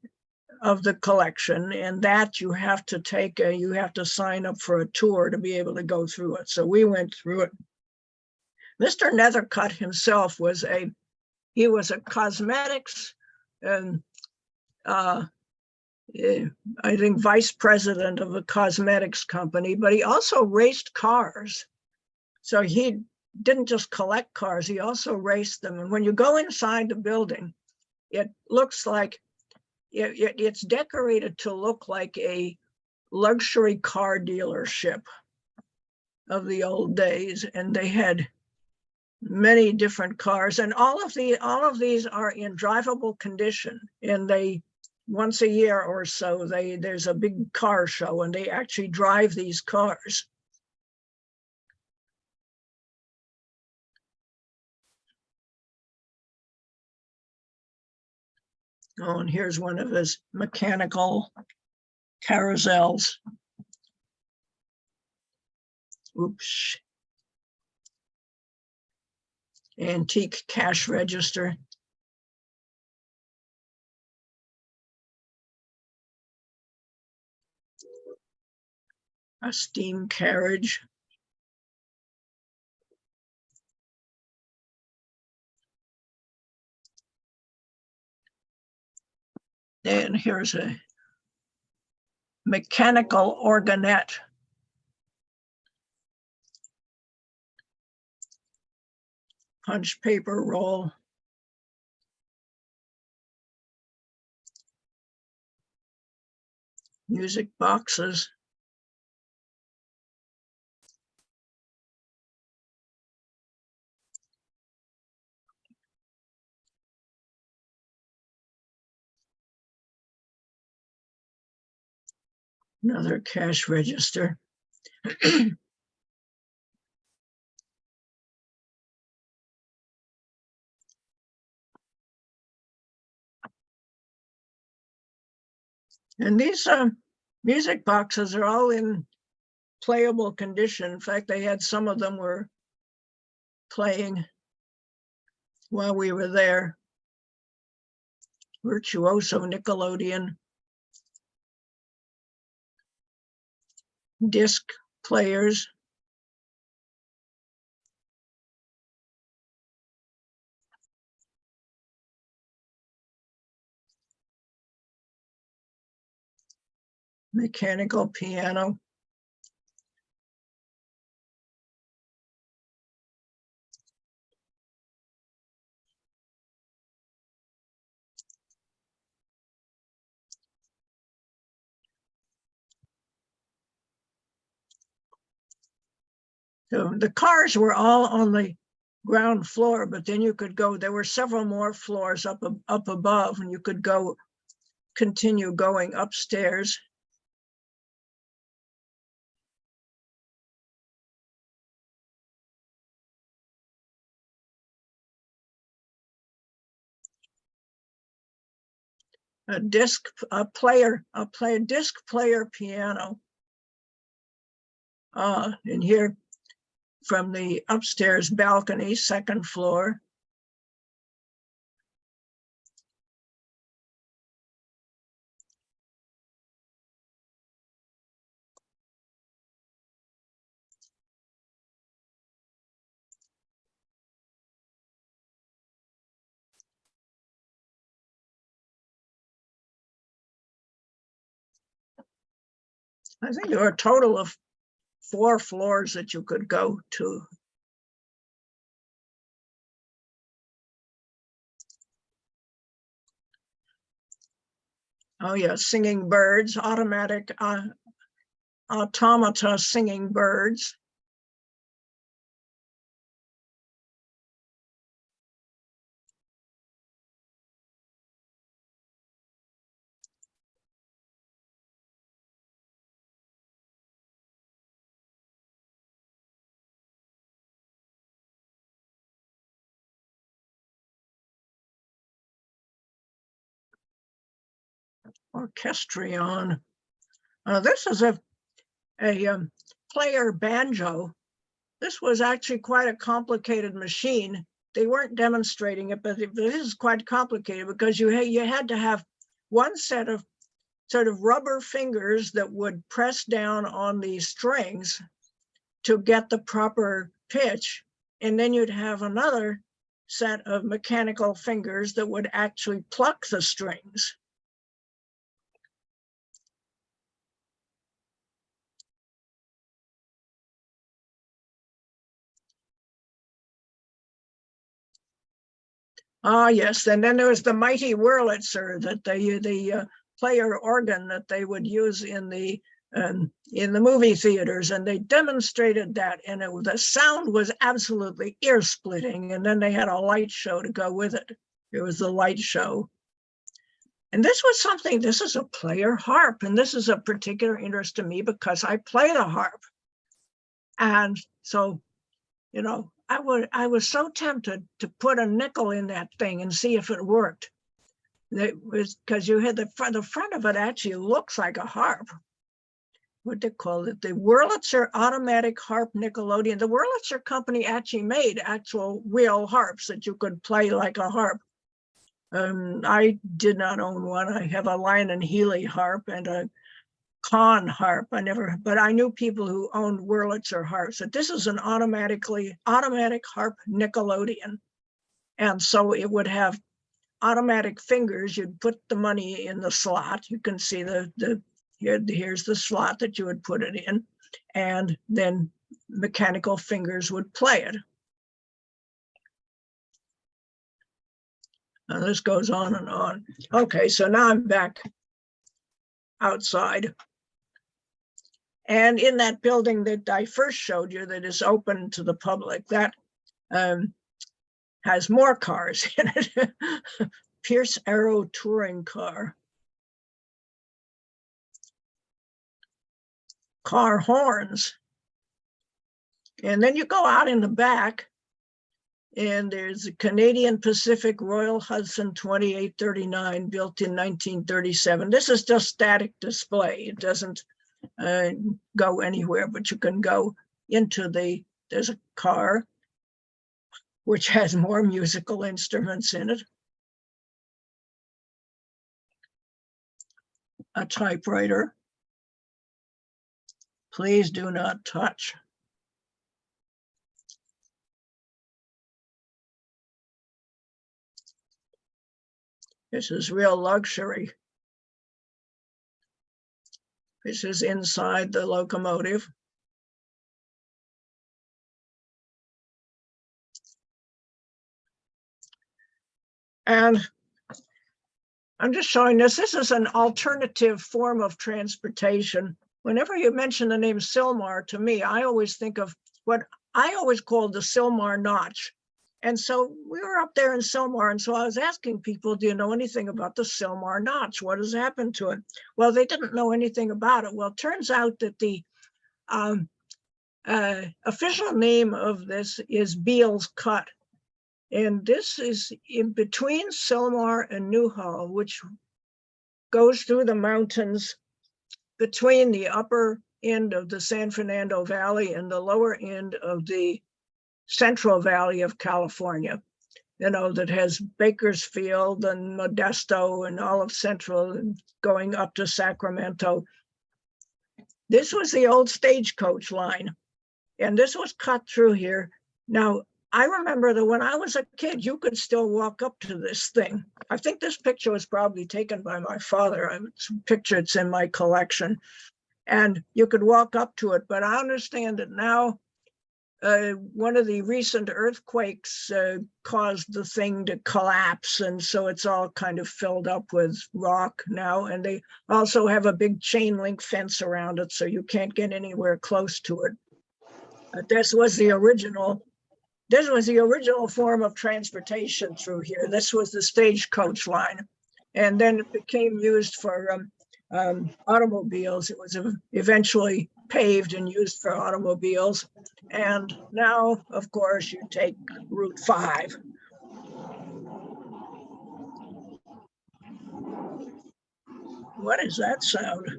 collection, and that you have to sign up for a tour to be able to go through it. So we went through it. Mr. Nethercut himself was a cosmetics and I think vice president of a cosmetics company, but he also raced cars. So he didn't just collect cars, he also raced them. And when you go inside the building, it looks like it's decorated to look like a luxury car dealership of the old days, and they had many different cars, and all of these are in drivable condition. And they, once a year or so, there's a big car show, and they actually drive these cars. Oh, and here's one of his mechanical carousels. Oops. Antique cash register. a steam carriage. And here's a mechanical organette. Punch paper roll. Music boxes. Another cash register. And these music boxes are all in playable condition. In fact, they had some of them were playing while we were there. Virtuoso Nickelodeon. Disc players. Mechanical piano. So the cars were all on the ground floor, but then you could go, there were several more floors up above, and you could go continue going upstairs. A disc player piano. And here from the upstairs balcony, second floor. I think there were a total of 4 floors that you could go to. Oh yeah, singing birds, automatic automata singing birds. Orchestrion. This is a player banjo. This was actually quite a complicated machine. They weren't demonstrating it, but this is quite complicated because you had to have one set of sort of rubber fingers that would press down on these strings to get the proper pitch. And then you'd have another set of mechanical fingers that would actually pluck the strings. Ah, yes, and then there was the mighty Wurlitzer, that the player organ that they would use in the movie theaters, and they demonstrated that, and the sound was absolutely ear-splitting. And then they had a light show to go with it. It was the light show. And this is a player harp, and this is of particular interest to me because I play the harp. And so, you know, I was so tempted to put a nickel in that thing and see if it worked. It was because you had the front of it actually looks like a harp. What they call it, the Wurlitzer automatic harp Nickelodeon. The Wurlitzer company actually made actual real harps that you could play like a harp. I did not own one. I have a Lyon and Healy harp and a Conn harp. But I knew people who owned Wurlitzer harps. So this is an automatic harp Nickelodeon. And so it would have automatic fingers. You'd put the money in the slot. You can see here's the slot that you would put it in. And then mechanical fingers would play it. And this goes on and on. Okay, so now I'm back outside. And in that building that I first showed you that is open to the public, that has more cars in it. Pierce Arrow touring car. Car horns. And then you go out in the back and there's a Canadian Pacific Royal Hudson 2839 built in 1937. This is just static display. It doesn't go anywhere, but you can go into there's a car which has more musical instruments in it. A typewriter. Please do not touch. This is real luxury. This is inside the locomotive. And I'm just showing this. This is an alternative form of transportation. Whenever you mention the name Sylmar, to me, I always think of what I always called the Sylmar Notch. And so we were up there in Sylmar, and so I was asking people, do you know anything about the Sylmar Notch? What has happened to it? Well, they didn't know anything about it. Well, it turns out that the official name of this is Beals Cut. And this is in between Sylmar and Newhall, which goes through the mountains between the upper end of the San Fernando Valley and the lower end of the Central Valley of California, you know, that has Bakersfield and Modesto and all of Central and going up to Sacramento. This was the old stagecoach line, and this was cut through here. Now, I remember that when I was a kid, you could still walk up to this thing. I think this picture was probably taken by my father. It's a picture, it's in my collection. And you could walk up to it, but I understand that now one of the recent earthquakes caused the thing to collapse. And so it's all kind of filled up with rock now. And they also have a big chain link fence around it, so you can't get anywhere close to it. But this was the original form of transportation through here. This was the stagecoach line. And then it became used for automobiles. It was eventually paved and used for automobiles. And now, of course, you take Route 5. What is that sound?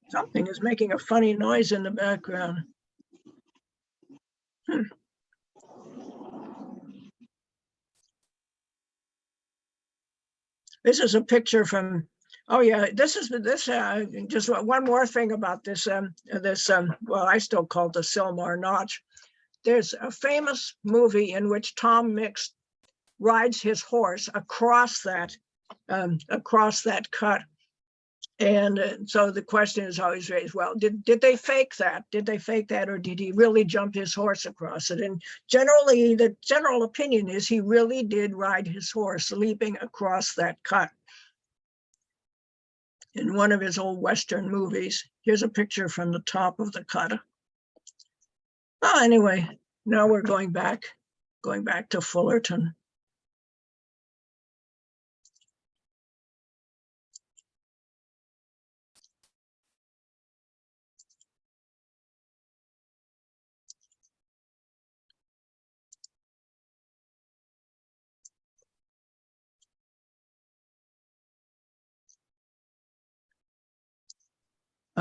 Something is making a funny noise in the background. This is a picture from, oh yeah, this just one more thing about this, well, I still call it the Sylmar Notch. There's a famous movie in which Tom Mix rides his horse across that cut. And so the question is always raised, well, did they fake that? Did they fake that, or did he really jump his horse across it? And generally, the general opinion is he really did ride his horse leaping across that cut. In one of his old Western movies, here's a picture from the top of the cut. Well, anyway, now we're going back to Fullerton.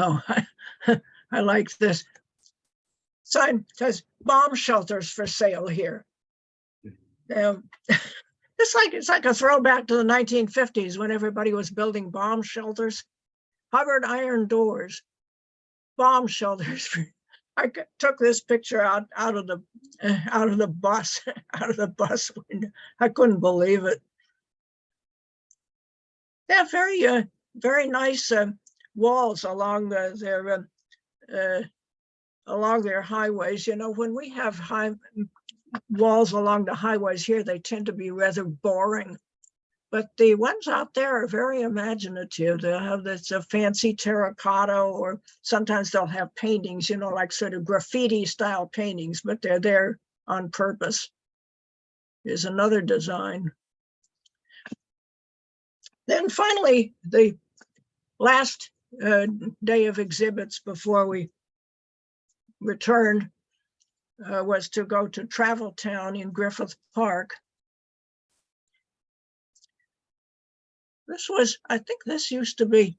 Oh, I like this. Sign says bomb shelters for sale here. It's like a throwback to the 1950s when everybody was building bomb shelters, covered iron doors, bomb shelters. Took this picture out of the bus out of the bus window. I couldn't believe it. They have very nice walls along along their highways. You know, when we have walls along the highways here, they tend to be rather boring. But the ones out there are very imaginative. They'll have this fancy terracotta, or sometimes they'll have paintings, you know, like sort of graffiti style paintings, but they're there on purpose. Here's another design. Then finally, the last day of exhibits before we returned was to go to Travel Town in Griffith Park. I think this used to be,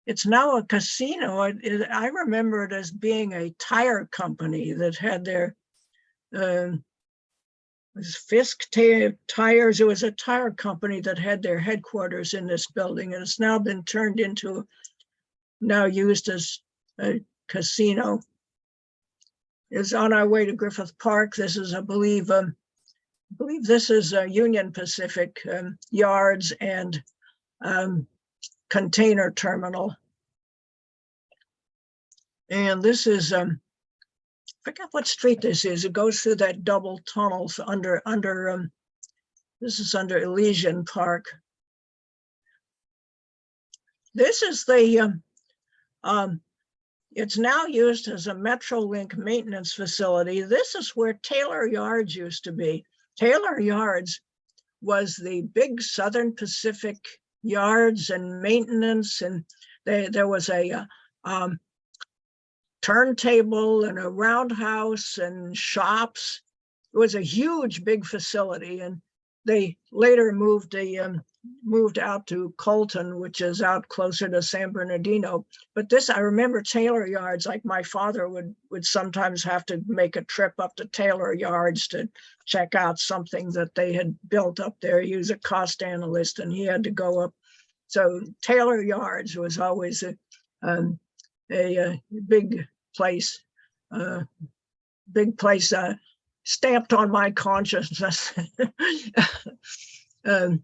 it's now a casino. I remember it as being a tire company that had their, Fisk Tires. It was a tire company that had their headquarters in this building, and it's now been turned into, now used as a casino. It's on our way to Griffith Park. This is, I believe this is Union Pacific yards and container terminal. And this is, I forget what street this is. It goes through that double tunnels under this is under Elysian Park. This is the, it's now used as a Metrolink maintenance facility. This is where Taylor Yards used to be. Taylor Yards was the big Southern Pacific yards and maintenance, and there was a turntable and a roundhouse and shops. It was a huge, big facility, and they later moved out to Colton, which is out closer to San Bernardino. But this, I remember Taylor Yards, like my father would sometimes have to make a trip up to Taylor Yards to check out something that they had built up there. He was a cost analyst and he had to go up. So Taylor Yards was always a big place, stamped on my consciousness. But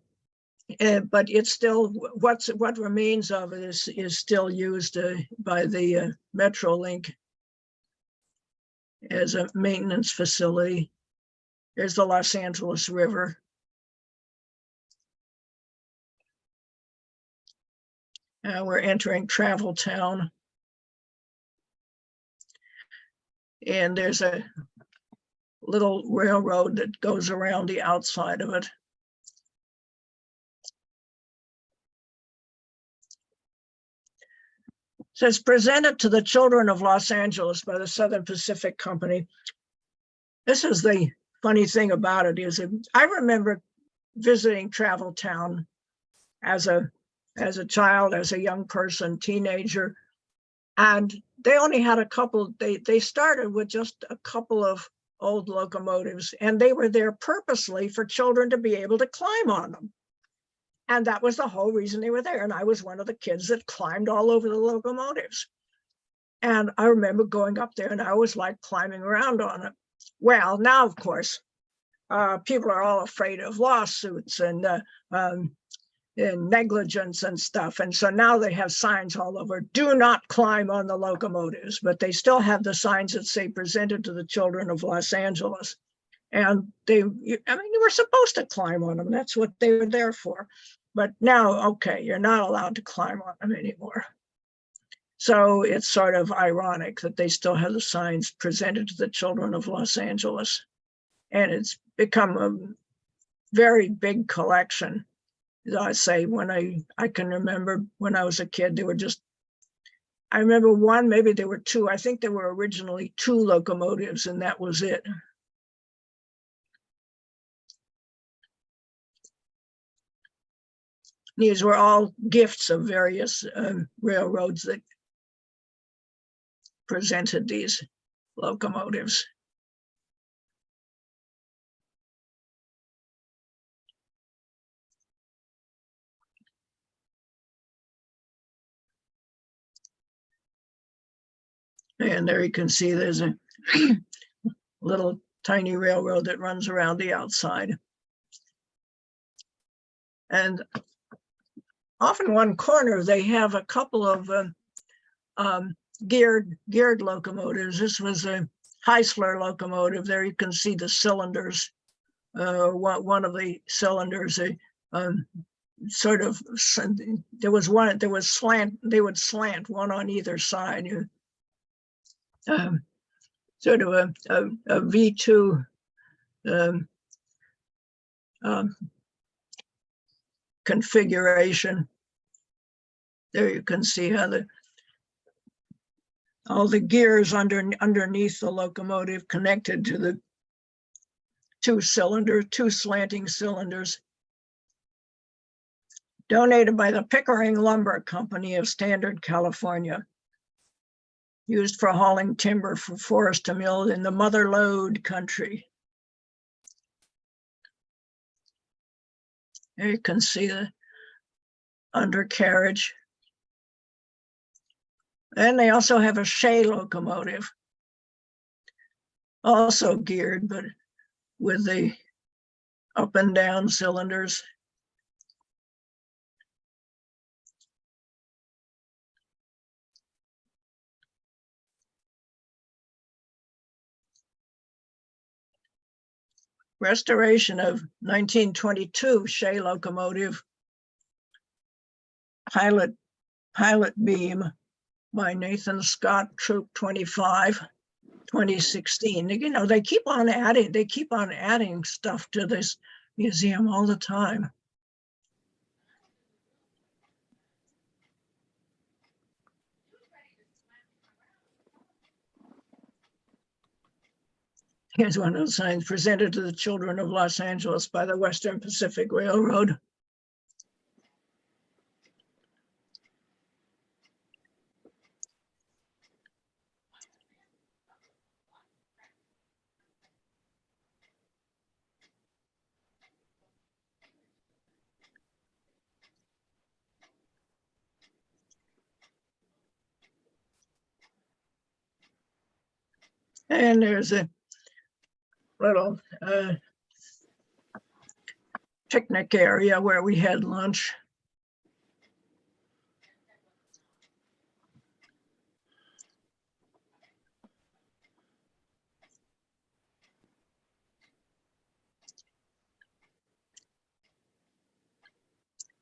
it's still, what remains of it is still used by the Metrolink as a maintenance facility. There's the Los Angeles River. We're entering Travel Town. And there's a little railroad that goes around the outside of it. So it's presented to the children of Los Angeles by the Southern Pacific Company. This is the funny thing about it is I remember visiting Travel Town as a child, as a young person, teenager, and they only had a couple, they started with just a couple of old locomotives, and they were there purposely for children to be able to climb on them. And that was the whole reason they were there. And I was one of the kids that climbed all over the locomotives. And I remember going up there and I was like climbing around on it. Well, now, of course, people are all afraid of lawsuits and negligence and stuff. And so now they have signs all over, do not climb on the locomotives, but they still have the signs that say presented to the children of Los Angeles. And you were supposed to climb on them. That's what they were there for. But now, okay, you're not allowed to climb on them anymore. So it's sort of ironic that they still have the signs presented to the children of Los Angeles. And it's become a very big collection. As I say, when I can remember when I was a kid, there were just, I remember one, maybe there were two. I think there were originally 2 locomotives and that was it. These were all gifts of various railroads that presented these locomotives. And there you can see there's a little tiny railroad that runs around the outside. And off in one corner, they have a couple of geared locomotives. This was a Heisler locomotive. There you can see the cylinders. One of the cylinders, sort of, there was slant, they would slant one on either side. Sort of a V2 configuration. There you can see how all the gears underneath the locomotive connected to the two slanting cylinders. Donated by the Pickering Lumber Company of Standard, California. Used for hauling timber for forest to mill in the Mother Lode country. There you can see the undercarriage. And they also have a Shea locomotive, also geared, but with the up and down cylinders. Restoration of 1922 Shea locomotive, pilot beam by Nathan Scott, Troop 25, 2016. You know, they keep on adding stuff to this museum all the time. Here's one of those signs presented to the children of Los Angeles by the Western Pacific Railroad. And there's a little picnic area where we had lunch.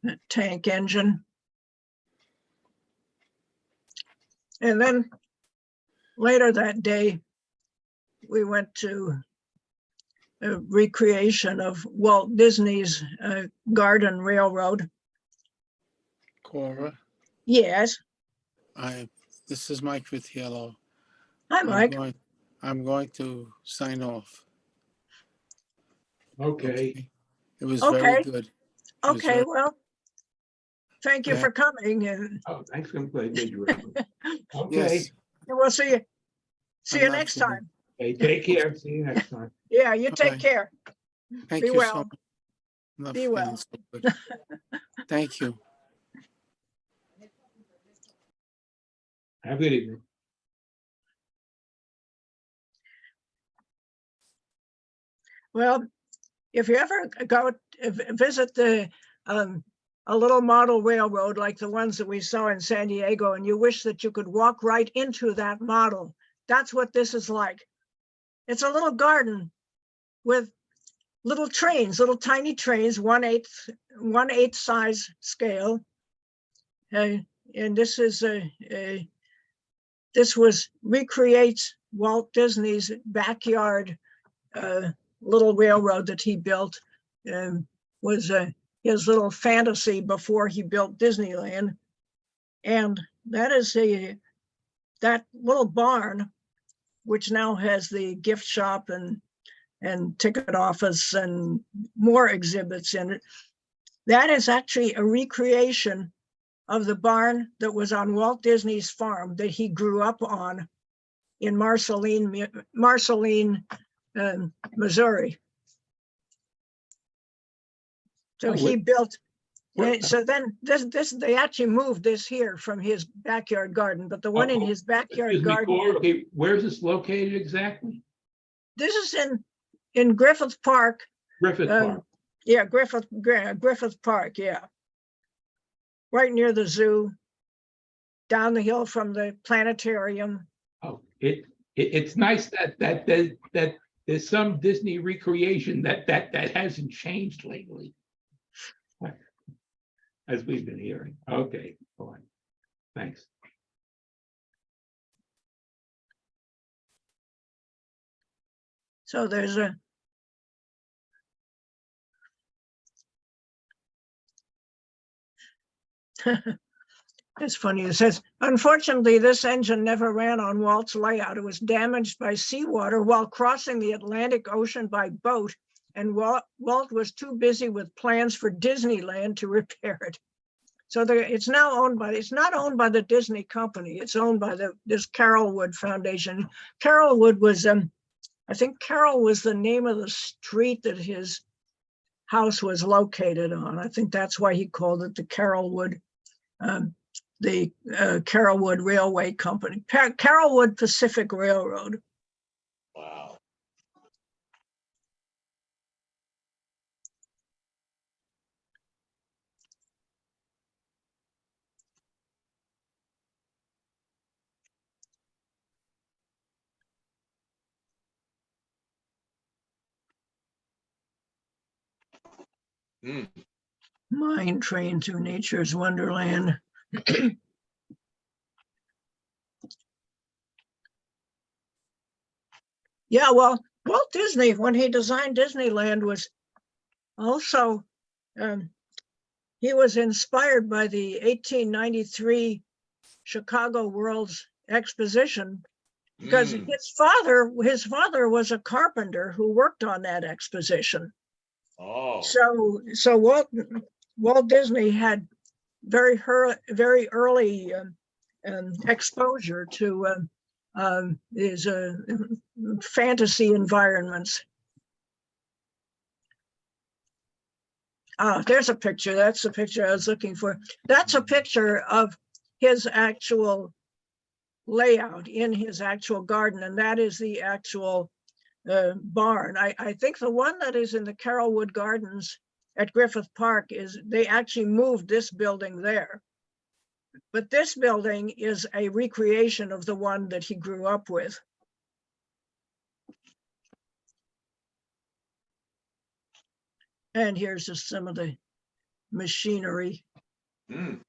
A tank engine. And then later that day, we went to a recreation of Walt Disney's Garden Railroad. Cora, Yes. This is Mike with Yellow. Hi, Mike. I'm going to sign off. Okay. It was Okay. very good. Okay, well, thank you Yeah. for coming, and Oh, thanks for playing. Okay. Yes. we'll see you. See I'm you not next feeling- time. Okay, take care. See you next time. Yeah, you take Bye. care. Thank Be you well. so much. I'm not Be feeling well. so good. Thank you. Have a good evening. Well, if you ever go visit a little model railroad like the ones that we saw in San Diego, and you wish that you could walk right into that model, that's what this is like. It's a little garden with little trains, little tiny trains, 1/8 size scale. And this is recreates Walt Disney's backyard little railroad that he built. Was his little fantasy before he built Disneyland. And that is that little barn, which now has the gift shop and ticket office and more exhibits in it. That is actually a recreation of the barn that was on Walt Disney's farm that he grew up on in Marceline, Missouri. So he built Where- So then they actually moved this here from his backyard garden, but the one in his backyard Excuse me, garden, Cora, okay, where's this located exactly? this is in Griffith Park. Griffith Park. Yeah, Griffith Park, yeah. Right near the zoo, down the hill from the planetarium. Oh, it's nice that there's some Disney recreation that hasn't changed lately. As we've been hearing. Okay, fine. Thanks. So there's a it's funny. It says, unfortunately, this engine never ran on Walt's layout. It was damaged by seawater while crossing the Atlantic Ocean by boat, and Walt was too busy with plans for Disneyland to repair it. So it's now owned by, it's not owned by the Disney company. It's owned by this Carrollwood Foundation. Carrollwood was, I think Carroll was the name of the street that his house was located on. I think that's why he called it the Carrollwood Railway Company, Carrollwood Pacific Railroad. Wow. Hmm. Mine train through nature's wonderland. Yeah, well, Walt Disney, when he designed Disneyland, was also, he was inspired by the 1893 Chicago World's Exposition, because Mm. his father was a carpenter who worked on that exposition. Oh, So Walt Disney had very early exposure to these fantasy environments. There's a picture. That's the picture I was looking for. That's a picture of his actual layout in his actual garden, and that is the actual barn. I think the one that is in the Carrollwood Gardens at Griffith Park is, they actually moved this building there. But this building is a recreation of the one that he grew up with. And here's just some of the machinery. mm.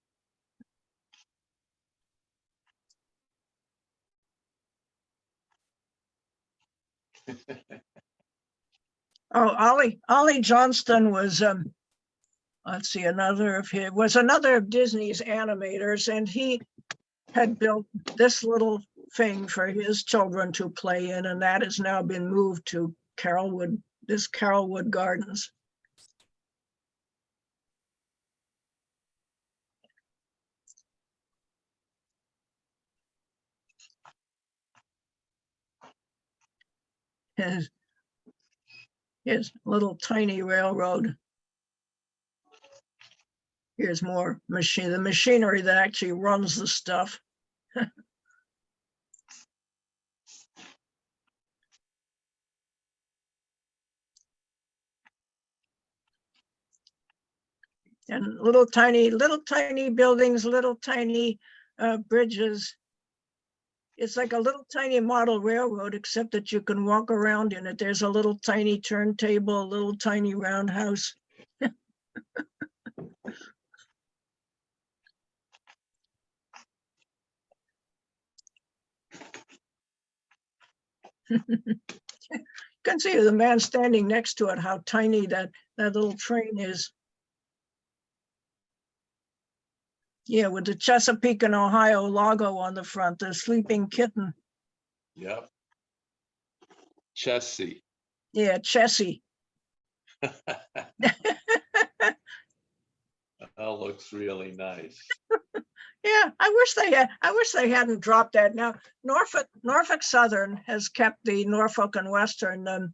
Oh, Ollie Johnston was, let's see, another of Disney's animators, and he had built this little thing for his children to play in, and that has now been moved to Carrollwood Gardens. His little tiny railroad. Here's more the machinery that actually runs the stuff. And little tiny buildings, little tiny bridges. It's like a little tiny model railroad, except that you can walk around in it. There's a little tiny turntable, a little tiny roundhouse. You can see the man standing next to it, how tiny that little train is. Yeah, with the Chesapeake and Ohio logo on the front, the sleeping kitten. Yep. Chessie. Yeah, Chessie. That looks really nice. Yeah, I wish they hadn't dropped that. Now, Norfolk Southern has kept the Norfolk and Western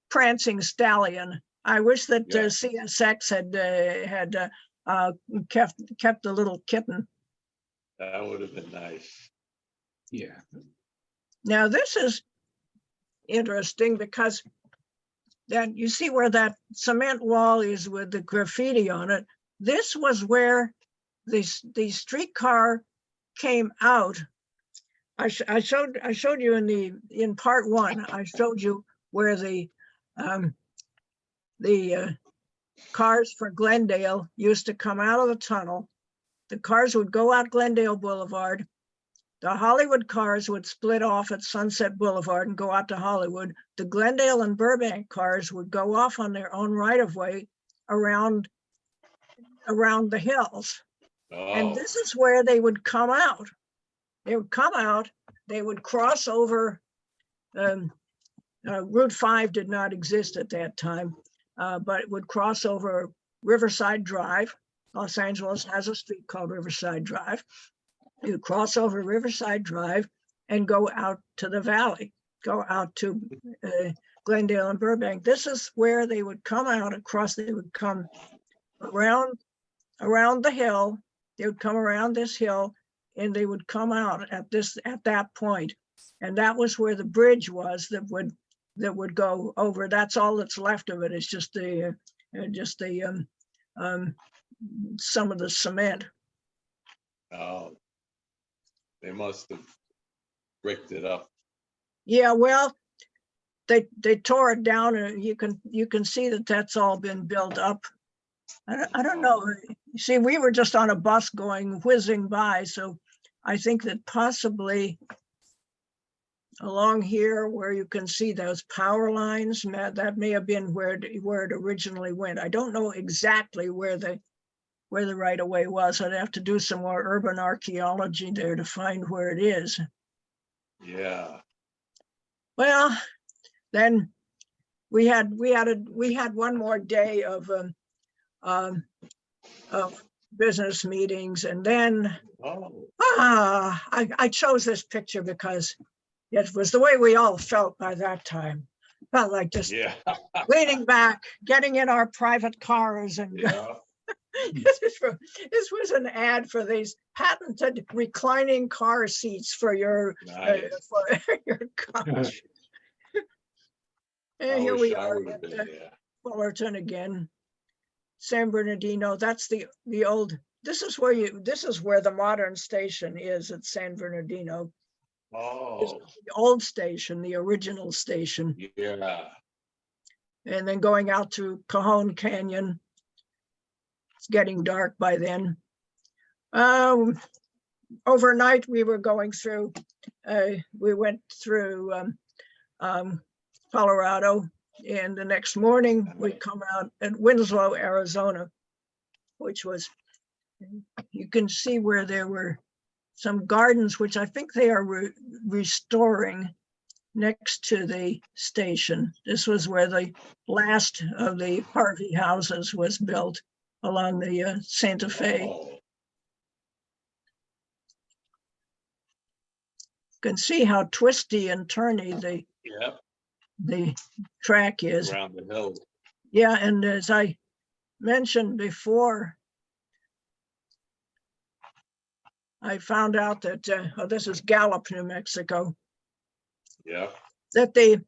prancing stallion I wish that Yeah. CSX had kept the little kitten. That would have been nice. Yeah. Now, this is interesting because then you see where that cement wall is with the graffiti on it. This was where the streetcar came out. I showed you in part one. I showed you where the cars for Glendale used to come out of the tunnel. The cars would go out Glendale Boulevard. The Hollywood cars would split off at Sunset Boulevard and go out to Hollywood. The Glendale and Burbank cars would go off on their own right-of-way around the hills. And Oh, this is where they would come out. They would come out, they would cross over. Route 5 did not exist at that time, but it would cross over Riverside Drive. Los Angeles has a street called Riverside Drive. You cross over Riverside Drive and go out to the valley, go out to Glendale and Burbank. This is where they would come out across, they would come around the hill. They would come around this hill and they would come out at that point. And that was where the bridge was that would go over. That's all that's left of it. It's just some of the cement. oh. They must have bricked it up. Yeah, well, they tore it down, and you can see that that's all been built up. I don't know. See, we were just on a bus whizzing by, so I think that possibly along here where you can see those power lines, that may have been where it originally went. I don't know exactly where the right of way was. I'd have to do some more urban archaeology there to find where it is. Yeah. Well, then we had one more day of business meetings, and then Oh, I chose this picture because it was the way we all felt by that time. Felt like just yeah. leaning back, getting in our private cars, and Yeah. this was an ad for these patented reclining car seats for your Nice. couch. I And here wish we I are would have at been there. Fullerton again. San Bernardino. That's the old. This is where the modern station is at San Bernardino. It's Oh, the old station, the original station, yeah. and then going out to Cajon Canyon. It's getting dark by then. Overnight we were going through. We went through Colorado, and the next morning we come out at Winslow, Arizona, which was, you can see where there were some gardens, which I think they are restoring next to the station. This was where the last of the Harvey houses was built along the Santa Fe. Oh, You can see how twisty and turny yep. the track is. Around the hill. Yeah, and as I mentioned before, I found out that, this is Gallup, New Mexico, Yeah. that the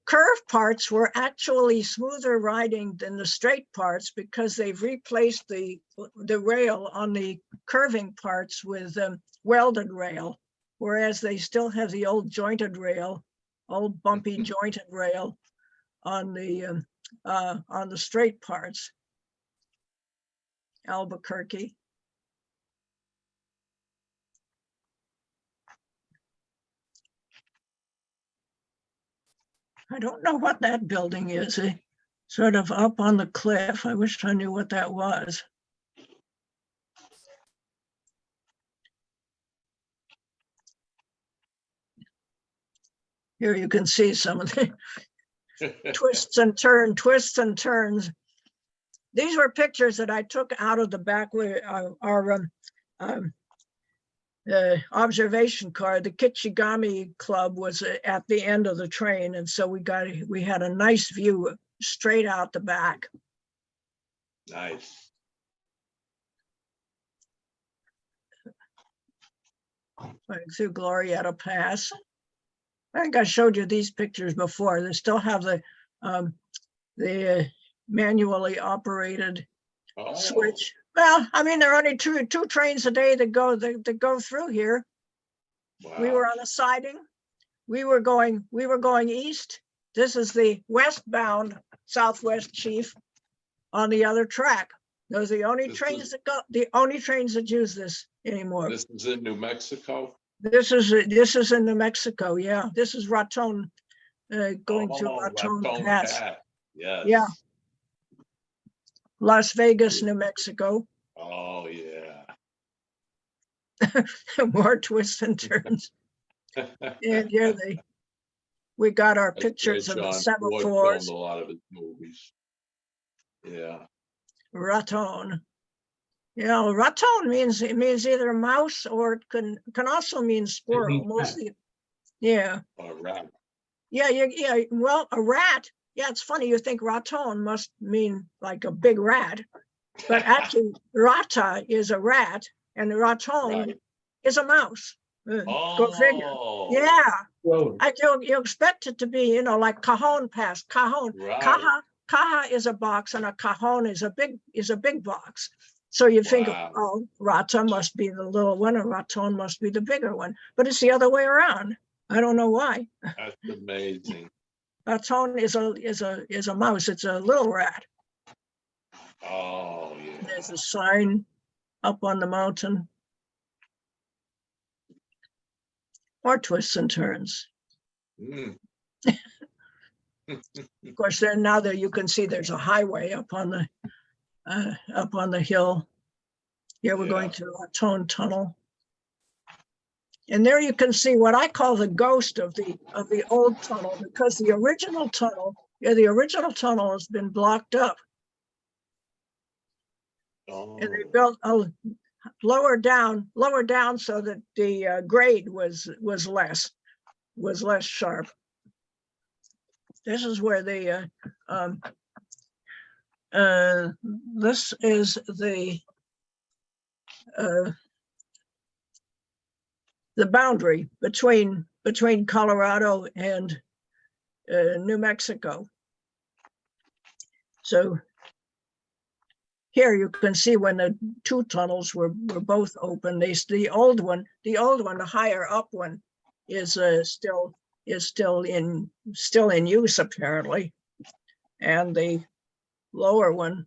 curved parts were actually smoother riding than the straight parts because they've replaced the rail on the curving parts with welded rail, whereas they still have the old jointed rail, old bumpy jointed rail on the straight parts. Albuquerque. I don't know what that building is. Sort of up on the cliff. I wish I knew what that was. Here you can see some of the twists and turns. These were pictures that I took out of the back where our observation car. The Kichigami Club was at the end of the train, and so we had a nice view straight out the back. Nice. Going through Glorietta Pass. I think I showed you these pictures before. They still have the manually operated Oh, switch. Well, I mean, there are only two trains a day that go through here. We were wow. on a siding. We were going east. This is the westbound Southwest Chief on the other track. Those are the only This trains is- that go, the only trains that use this anymore. This is in New Mexico? This is in New Mexico. Yeah, this is Raton, going through Oh, Raton Raton Pass. Pass. Yes. Yeah. Las Vegas, New Mexico. Oh, yeah. More twists and turns. And here we got our That's where pictures of the John Ford semaphores. filmed a lot of his movies. Yeah. Raton. Yeah, raton means either mouse or it can also mean squirrel. means rat. Mostly, yeah, Or rat. yeah. Well, a rat. Yeah, it's funny. You think raton must mean like a big rat, but actually, rata is a rat, and raton Right. is a mouse. Go figure. Oh. Yeah, Road. you expect it to be, like Cajon Pass. Cajon. Right. Caja is a box, and a cajon is a big box. So you think, Wow. oh, rata must be the little one, and raton must be the bigger one. But it's the other way around. I don't know why. That's amazing. Raton is a mouse. It's a little rat. Oh, yeah. There's a sign up on the mountain. More twists and turns. Mm. Of course, now that you can see there's a highway up on the hill. Here we're going Yeah. through Raton Tunnel. And there you can see what I call the ghost of the old tunnel, because the original tunnel has been blocked up, Oh. and they built lower down so that the grade was less sharp. This is where this is the boundary between Colorado and New Mexico. So here you can see when the two tunnels were both open. The old one, the higher up one, is still in use apparently, and the lower one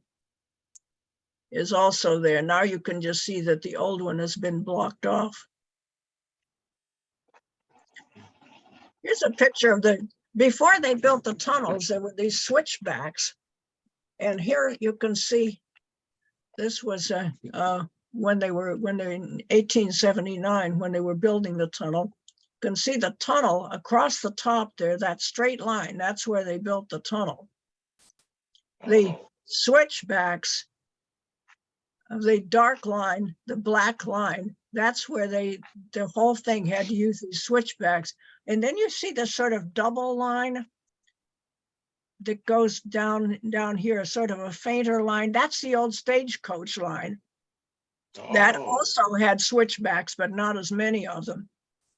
is also there. Now you can just see that the old one has been blocked off. Here's a picture of before they built the tunnels, there were these switchbacks. And here you can see, this was when they were in 1879, when they were building the tunnel. You can see the tunnel across the top there, that straight line, that's where they built the tunnel. The Oh. switchbacks of the dark line, the black line, that's where the whole thing had to use these switchbacks. And then you see the sort of double line that goes down here, sort of a fainter line. That's the old stagecoach line. That Oh. also had switchbacks, but not as many of them.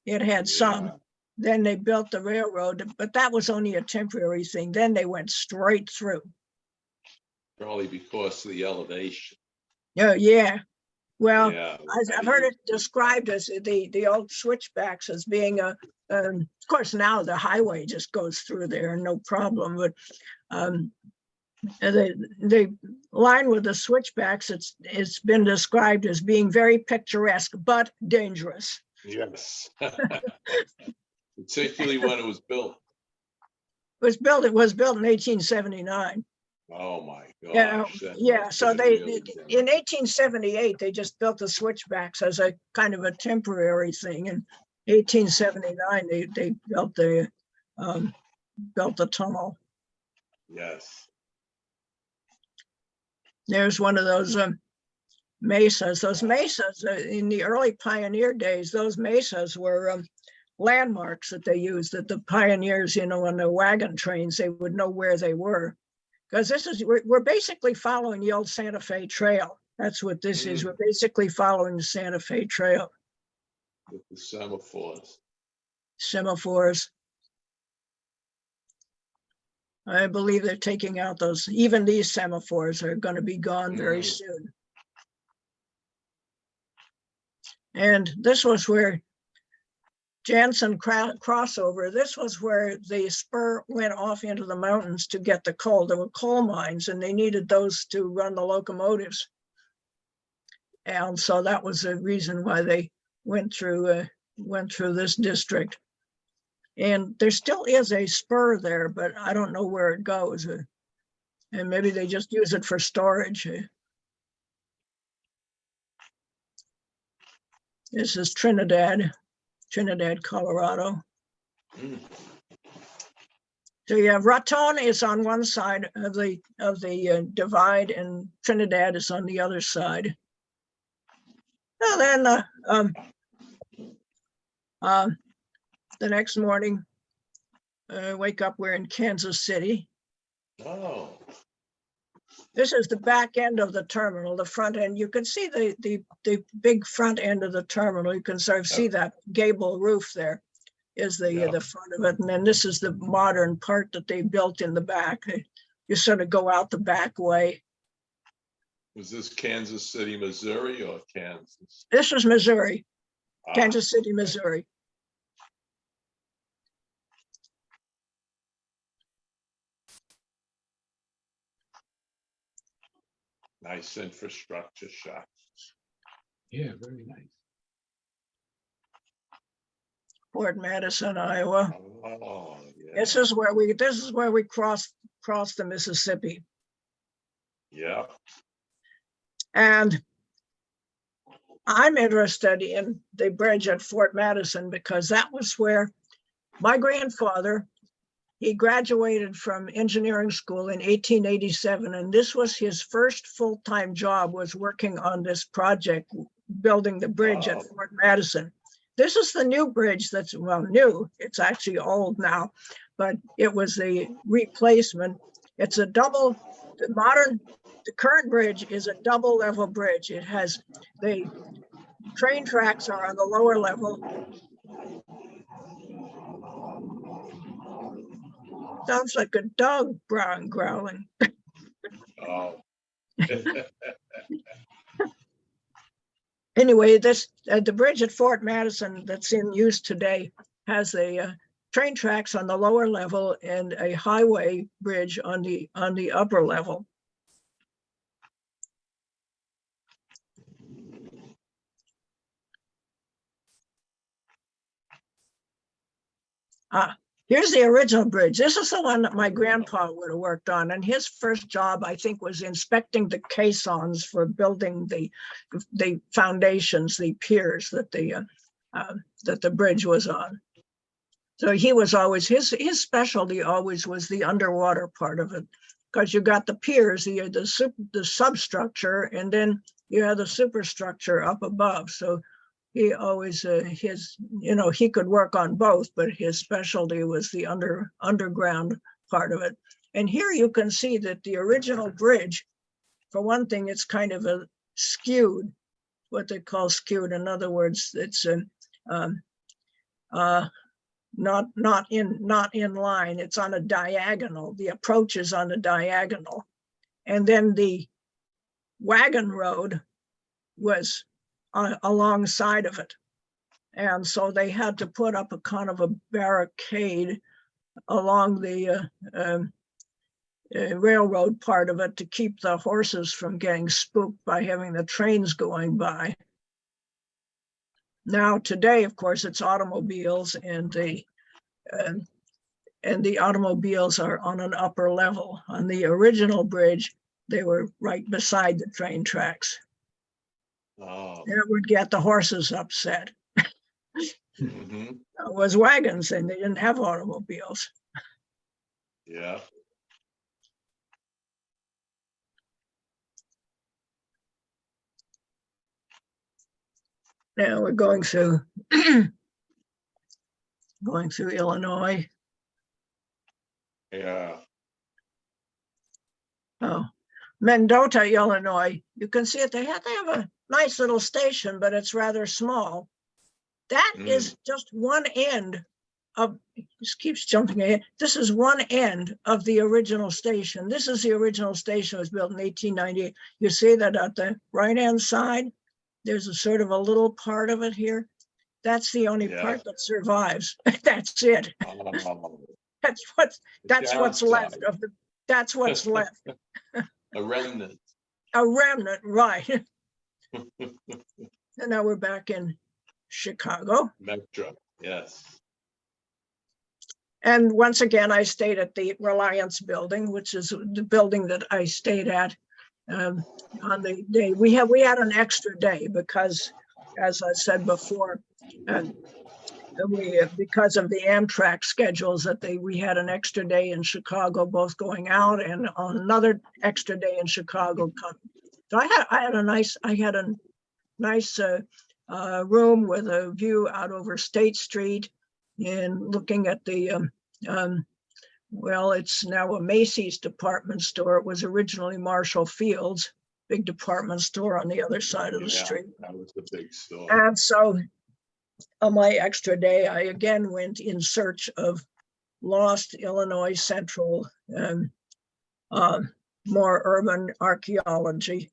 It had some. Yeah. Then they built the railroad, but that was only a temporary thing. Then they went straight through. Probably because of the elevation. Yeah. Well, Yeah. I've heard it described as the old switchbacks as being of course now the highway just goes through there, no problem. But the line with the switchbacks, it's been described as being very picturesque but dangerous. Yes. Particularly when it was built. It was built in 1879. Oh my Yeah, gosh. that yeah. must So have been they really in 1878 they just built the switchbacks as a kind of a temporary thing. In 1879 they built the tunnel. Yes. There's one of those mesas. Those mesas in the early pioneer days, those mesas were landmarks that they used. That the pioneers, on the wagon trains, they would know where they were. Because we're basically following the old Santa Fe Trail. That's what this is. We're basically following the Santa Fe Trail. With the semaphores. Semaphores. I believe they're taking out those, even these semaphores are going to be gone very soon. And this was where Jansen crossover, this was where the spur went off into the mountains to get the coal. There were coal mines and they needed those to run the locomotives. And so that was the reason why they went through this district. And there still is a spur there, but I don't know where it goes. And maybe they just use it for storage. This is Trinidad, Colorado. So you have Raton is on one side of the divide, and Trinidad is on the other side. And then the next morning, wake up, we're in Kansas City. Oh, This is the back end of the terminal, the front end. You can see the big front end of the terminal. You can sort of see that gable roof there is the front of it. And then this is the modern part that they built in the back. You sort of go out the back way. was this Kansas City, Missouri, or Kansas? This was Missouri, Ah, Kansas City, Missouri. nice infrastructure shot. Yeah, very nice. Fort Madison, Iowa. Oh, yeah. This is where we crossed the Mississippi. Yeah. And I'm interested in the bridge at Fort Madison because that was where my grandfather, he graduated from engineering school in 1887. And this was his first full-time job, was working on this project, building the bridge at Fort Madison. This is the new bridge that's, well, new. It's actually old now, but it was the replacement. It's a double, the current bridge is a double level bridge. It has, the train tracks are on the lower level. Sounds like a dog growling. Oh. Anyway, this the bridge at Fort Madison that's in use today has a train tracks on the lower level and a highway bridge on the upper level. Here's the original bridge. This is the one that my grandpa would have worked on. And his first job, I think, was inspecting the caissons for building the foundations, the piers that the bridge was on. So he was always, his specialty always was the underwater part of it, because you got the piers, the substructure, and then you had the superstructure up above. So he always, he could work on both, but his specialty was the underground part of it. And here you can see that the original bridge, for one thing, it's kind of a skewed, what they call skewed. In other words, it's not in line. It's on a diagonal. The approach is on a diagonal, and then the wagon road was alongside of it. And so they had to put up a kind of a barricade along the railroad part of it to keep the horses from getting spooked by having the trains going by. Now today, of course, it's automobiles, and the automobiles are on an upper level. On the original bridge, they were right beside the train tracks. Oh. It would get the horses upset. Mhm. It was wagons, and they didn't have automobiles. Yeah. Now we're going through Illinois. Yeah. Oh, Mendota, Illinois. You can see it. They have a nice little station, but it's rather small. That is just one end of, this keeps jumping ahead. This is one end of the original station. This is the original station. It was built in 1898. You see that at the right-hand side, there's a sort of a little part of it here. That's the only Yeah. part that survives. That's it. Oh, That's what's left downside. of the, that's what's left. A remnant. A remnant, right. And now we're back in Chicago. Metro, yes. And once again, I stayed at the Reliance building, which is the building that I stayed at on the day. We had an extra day because, as I said before, because of the Amtrak schedules that we had an extra day in Chicago, both going out and on another extra day in Chicago coming. So I had a nice room with a view out over State Street and looking at the, well, it's now a Macy's department store. It was originally Marshall Field's big department store on the other side of the Yeah, street. that was the big store. And so on my extra day, I again went in search of lost Illinois Central, more urban archaeology.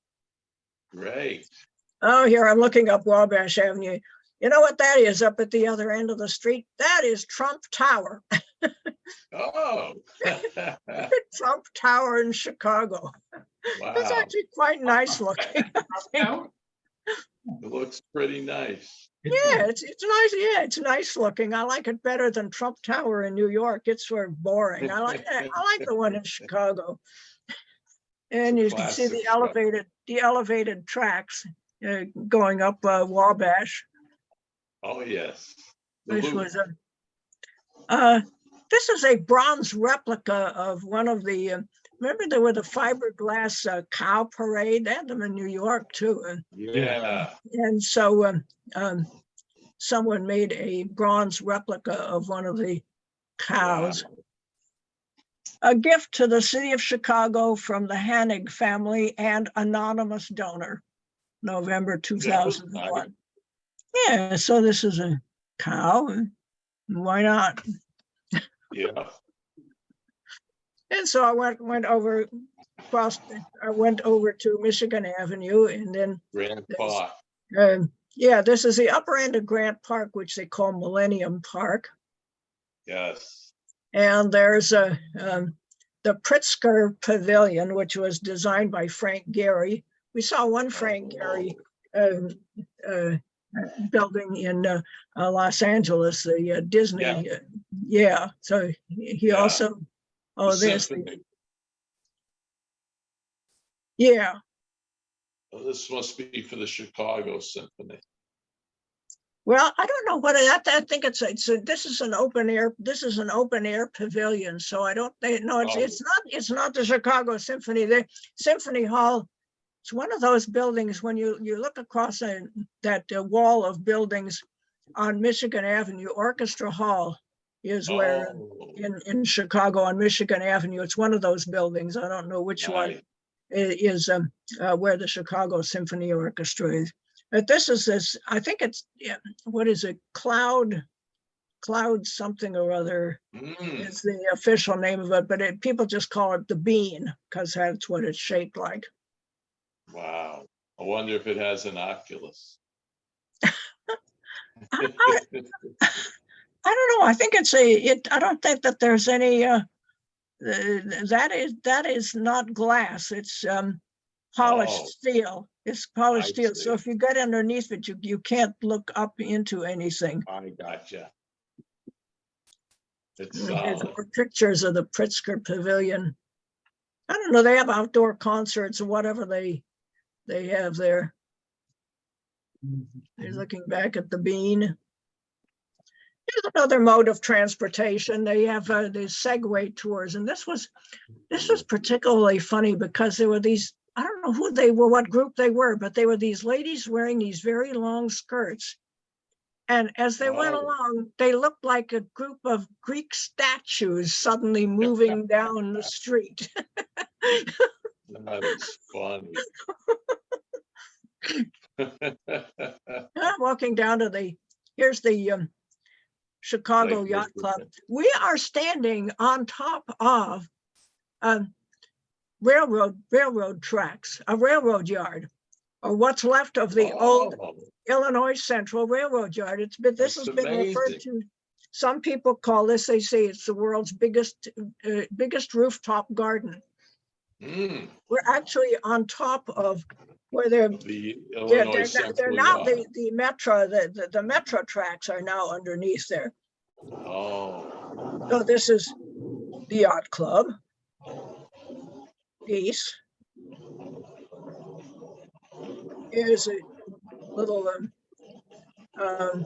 Great. Oh, here I'm looking up Wabash Avenue. You know what that is up at the other end of the street? That is Trump Tower. Oh. Trump Tower in Chicago. It's Wow, actually quite nice looking. Now, it looks pretty nice. Yeah, it's nice. Yeah, it's nice looking. I like it better than Trump Tower in New York. It's sort of boring. I like the one in Chicago. And you can see Classic the elevated tracks going up Wabash. Oh, yes. The This loop. was this is a bronze replica of one of the, remember there were the fiberglass cow parade? They had them in New York too. Yeah. And so someone made a bronze replica of one of the cows. Wow. A gift to the city of Chicago from the Hanig family and anonymous donor, November 2001. Yeah, so this is a cow. Why not? Yeah. And so I went over to Michigan Avenue, and then Grand Park. yeah, this is the upper end of Grant Park, which they call Millennium Park. Yes. And there's the Pritzker Pavilion, which was designed by Frank Gehry. We saw one Frank Gehry building in Los Angeles, the Disney. Yeah, so he also, there's Symphony. Yeah. Well, this must be for the Chicago Symphony. Well, I don't know what I think this is an open air pavilion. So I don't know. It's not the Chicago Symphony. The Symphony Hall. It's one of those buildings when you look across that wall of buildings on Michigan Avenue. Orchestra Hall is where in Chicago on Michigan Avenue. It's one of those buildings. I don't know which one is where the Chicago Symphony Orchestra is. But this, I think it's, what is it? Cloud something or other is the official name of it, but people just call it the Bean because that's what it's shaped like. Wow. I wonder if it has an Oculus. I don't know. I think I don't think that there's any, that is not glass. It's polished steel. It's polished steel. So if you get underneath it, you can't look up into anything. I gotcha. It's There's more pictures of the Pritzker Pavilion. I don't know. They have outdoor concerts or whatever they have there. They're looking back at the Bean. Here's another mode of transportation. They have the Segway tours, and this was particularly funny because there were these. I don't know who they were, what group they were, but they were these ladies wearing these very long skirts. And as they went along, they looked like a group of Greek statues suddenly moving down the street. That is funny. I'm walking down to here's the Chicago Lake Yacht Club. Michigan. We are standing on top of railroad tracks, a railroad yard, or what's left of the old Oh, Illinois Central Railroad Yard. This That's has been referred amazing. to. Some people call this, they say it's the world's biggest rooftop garden. We're actually on top of where The Illinois Central now Yard. the metro, the metro tracks are now underneath there. Oh, So this is the yacht club. Piece. Here's a little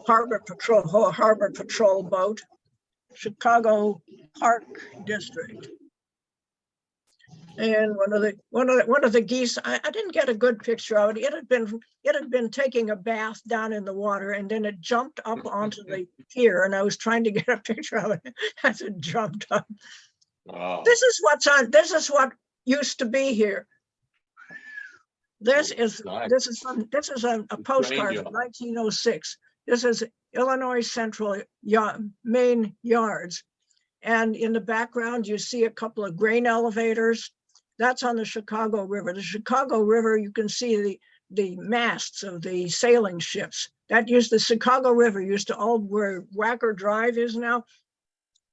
harbor patrol boat, Chicago Park District. And one of the geese, I didn't get a good picture of it. It had been taking a bath down in the water, and then it jumped up onto the pier, and I was trying to get a picture of it as it jumped up. wow. This is what used to be here. This is Nice. a postcard from 1906. This is Illinois Central main yards. And in the background, you see a couple of grain elevators. That's on the Chicago River. The Chicago River, you can see the masts of the sailing ships. The Chicago River used to all where Wacker Drive is now,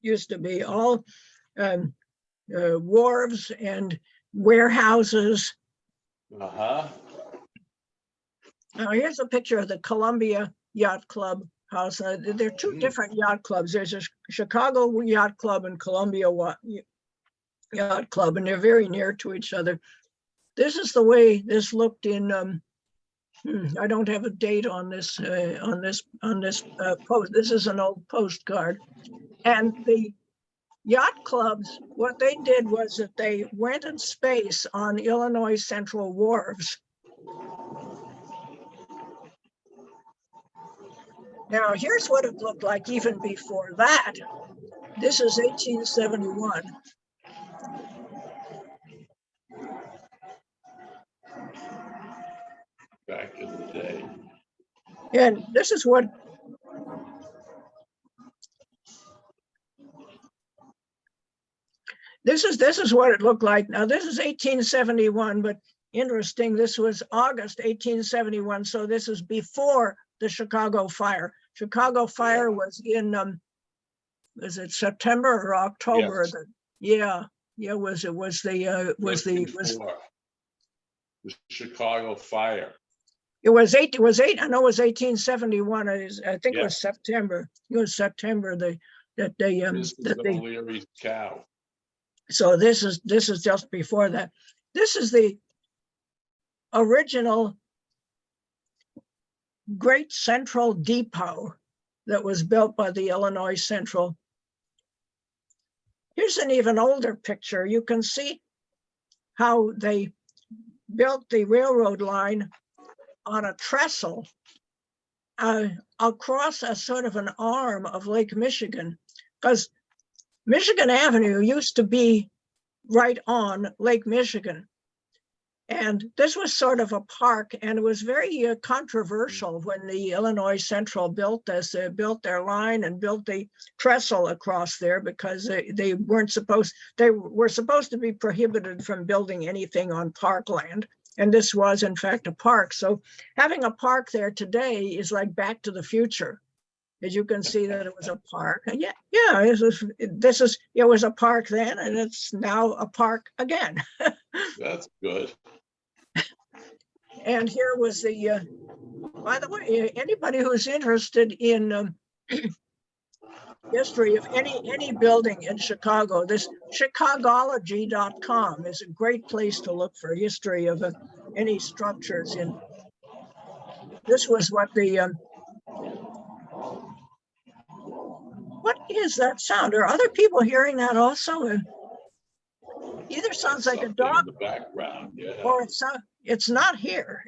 used to be all wharves and warehouses. Uh-huh. Now here's a picture of the Columbia Yacht Club house. There are two different yacht clubs. There's a Chicago Yacht Club and Columbia Yacht Club, and they're very near to each other. This is the way this looked in. I don't have a date on this post. This is an old postcard, and the yacht clubs. What they did was that they rented space on Illinois Central wharves. Now, here's what it looked like even before that. This is 1871. Back in the day. And this is what this is what it looked like. Now, this is 1871, but interesting, this was August 1871, so this is before the Chicago fire. Chicago fire was in was it September or October? Yes. The Chicago fire. It was 1871. I think it was September. It was September This is O'Leary's cow. So this is just before that. This is the original Great Central Depot that was built by the Illinois Central. Here's an even older picture. You can see how they built the railroad line on a trestle across a sort of an arm of Lake Michigan, because Michigan Avenue used to be right on Lake Michigan. And this was sort of a park, and it was very controversial when the Illinois Central built this. They built their line and built the trestle across there because they were supposed to be prohibited from building anything on parkland. And this was, in fact, a park. So having a park there today is like Back to the Future. As you can see that it was a park. And it was a park then, and it's now a park again. That's good. And here was the, by the way, anybody who's interested in history of any building in Chicago, this Chicagology.com is a great place to look for history of any structures in. This was what the, what is that sound? Are other people hearing that also? Either sounds like a Something dog in the background. Yeah. or it's not here.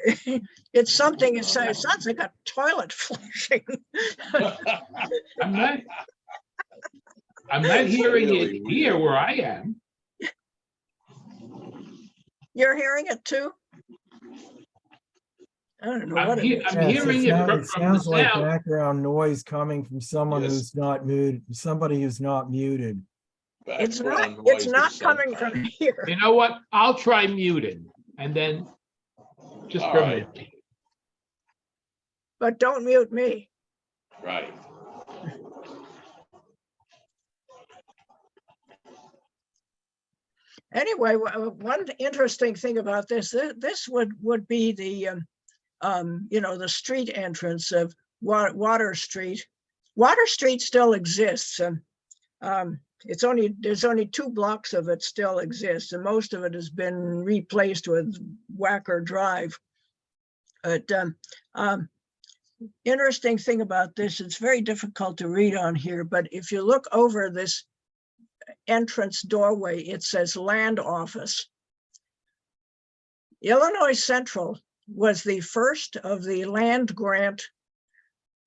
It's something, it sounds like a toilet flushing. I'm not hearing it here where I am. You're hearing it too? I don't know what it is. I'm Yes, hearing it from the sounds like south. background noise coming from someone Yes. who's not muted, somebody who's not muted. It's Background not, it's noise not of some coming kind. from here. You know what? I'll try muting and then just All for a right. minute. But don't mute me. Right. Anyway, one interesting thing about this would be the, the street entrance of Water Street. Water Street still exists. There's only 2 blocks of it still exists, and most of it has been replaced with Wacker Drive. But interesting thing about this, it's very difficult to read on here, but if you look over this entrance doorway, it says Land Office. Illinois Central was the first of the land grant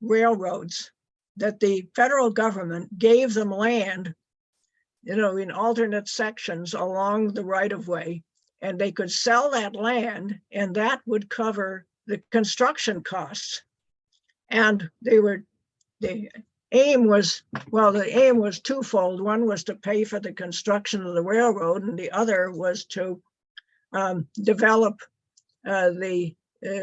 railroads that the federal government gave them land, in alternate sections along the right of way, and they could sell that land, and that would cover the construction costs. And the aim was twofold. One was to pay for the construction of the railroad, and the other was to develop the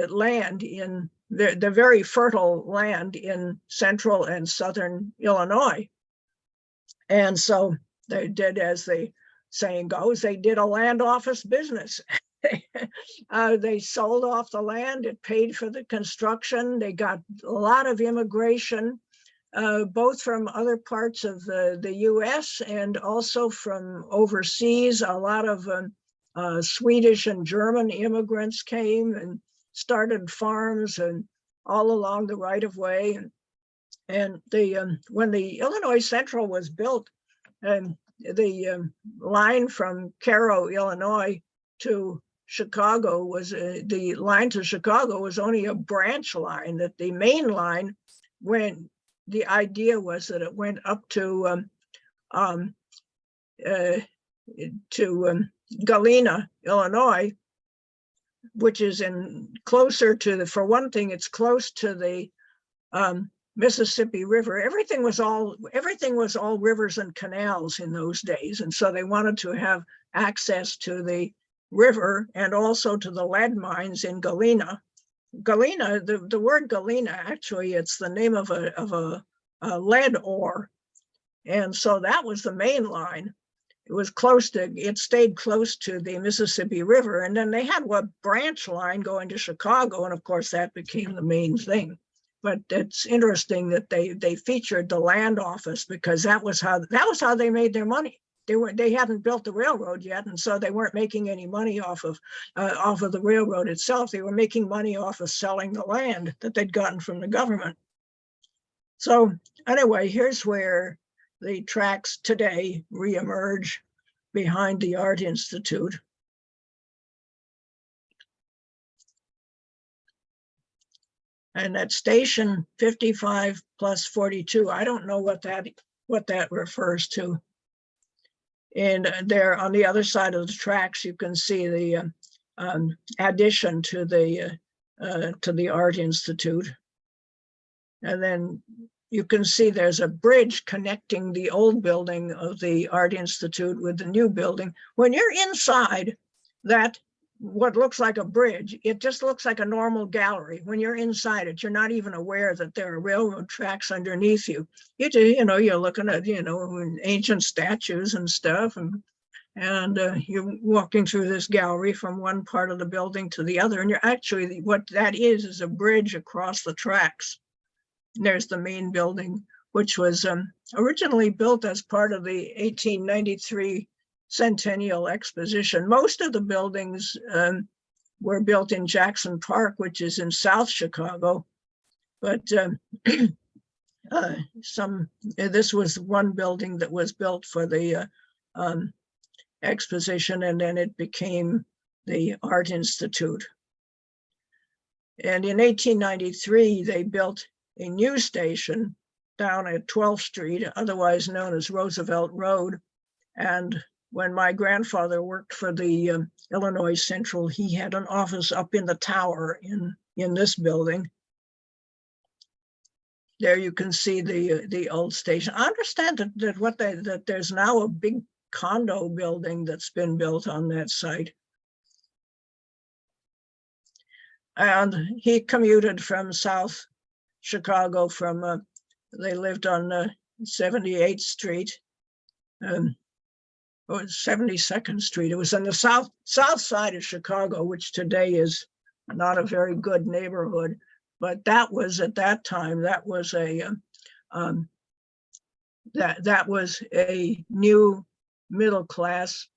land in the very fertile land in central and southern Illinois. And so they did, as the saying goes, they did a land office business. They sold off the land, it paid for the construction, they got a lot of immigration, both from other parts of the US and also from overseas. A lot of Swedish and German immigrants came and started farms and all along the right of way. And when the Illinois Central was built, the line from Cairo, Illinois to Chicago was the line to Chicago was only a branch line. That the main line, when the idea was that it went up to Galena, Illinois, which is closer to for one thing, it's close to the Mississippi River. Everything was all rivers and canals in those days, and so they wanted to have access to the river and also to the lead mines in Galena. Galena, the word Galena, actually, it's the name of a lead ore, and so that was the main line. It stayed close to the Mississippi River, and then they had a branch line going to Chicago, and of course that became the main thing. But it's interesting that they featured the land office, because that was how they made their money. They hadn't built the railroad yet, and so they weren't making any money off of the railroad itself. They were making money off of selling the land that they'd gotten from the government. So anyway, here's where the tracks today reemerge behind the Art Institute. And at station 55 plus 42, I don't know what that refers to. And there on the other side of the tracks, you can see the addition to the Art Institute. And then you can see there's a bridge connecting the old building of the Art Institute with the new building. When you're inside that, what looks like a bridge, it just looks like a normal gallery. When you're inside it, you're not even aware that there are railroad tracks underneath you. You're looking at, ancient statues and stuff, and you're walking through this gallery from one part of the building to the other. And you're actually, what that is a bridge across the tracks. And there's the main building, which was originally built as part of the 1893 Centennial Exposition. Most of the buildings were built in Jackson Park, which is in South Chicago. But this was one building that was built for the exposition, and then it became the Art Institute. And in 1893, they built a new station down at 12th Street, otherwise known as Roosevelt Road. And when my grandfather worked for the Illinois Central, he had an office up in the tower in this building. There you can see the old station. I understand that there's now a big condo building that's been built on that site. And he commuted from South Chicago from, they lived on 78th Street, or 72nd Street. It was on the south side of Chicago, which today is not a very good neighborhood. But that was, at that time, that was a new middle class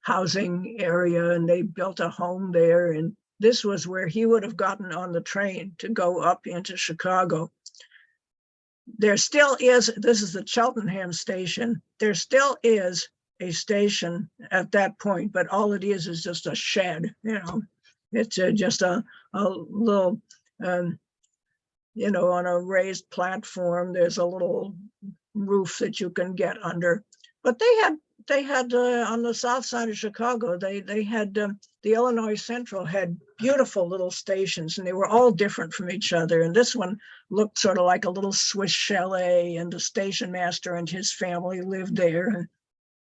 housing area, and they built a home there. And this was where he would have gotten on the train to go up into Chicago. There still is, this is the Cheltenham station. There still is a station at that point, but all it is just a shed, you know. It's just a little, you know, on a raised platform, there's a little roof that you can get under. But they had on the south side of Chicago, they had, the Illinois Central had beautiful little stations, and they were all different from each other. And this one looked sort of like a little Swiss chalet, and the station master and his family lived there. And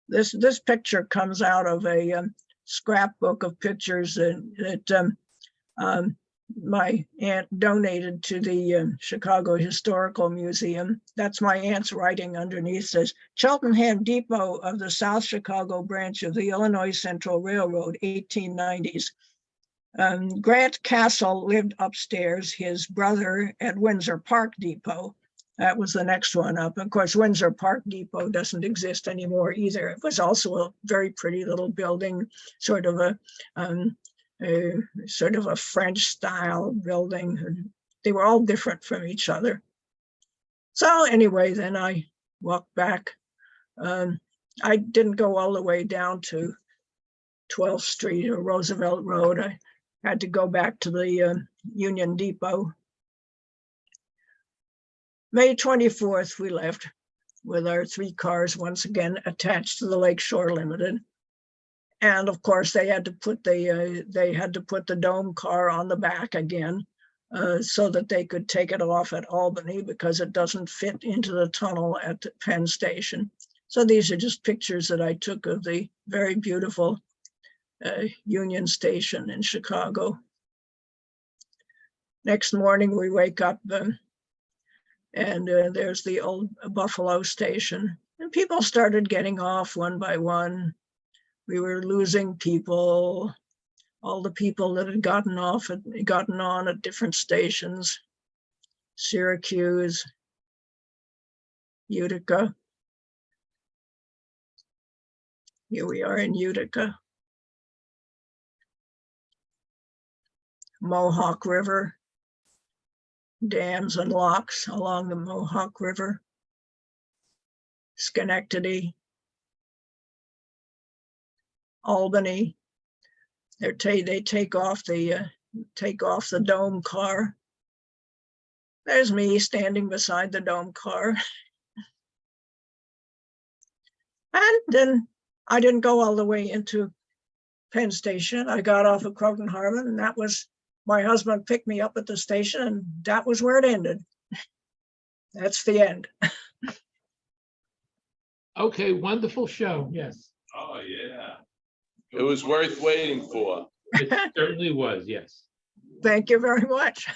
this picture comes out of a scrapbook of pictures that my aunt donated to the Chicago Historical Museum. That's my aunt's writing underneath, says, Cheltenham Depot of the South Chicago branch of the Illinois Central Railroad, 1890s. Grant Castle lived upstairs, his brother at Windsor Park Depot. That was the next one up. Of course, Windsor Park Depot doesn't exist anymore either. It was also a very pretty little building, sort of a French style building. They were all different from each other. So anyway, then I walked back. I didn't go all the way down to 12th Street or Roosevelt Road. I had to go back to the Union Depot. May 24th, we left with our 3 cars, once again attached to the Lakeshore Limited. And of course, they had to put the dome car on the back again, so that they could take it off at Albany, because it doesn't fit into the tunnel at Penn Station. So these are just pictures that I took of the very beautiful Union Station in Chicago. Next morning, we wake up and there's the old Buffalo Station. And people started getting off one by one. We were losing people, all the people that had gotten on at different stations, Syracuse, Utica. Here we are in Utica. Mohawk River, dams and locks along the Mohawk River. Schenectady, Albany. They take off the dome car. There's me standing beside the dome car. And then I didn't go all the way into Penn Station. I got off at Croton Harmon, and that was, my husband picked me up at the station, and that was where it ended. That's the end. Okay, wonderful show. Yes, Oh, yeah. It was worth waiting for. it certainly was. Yes. Thank you very much.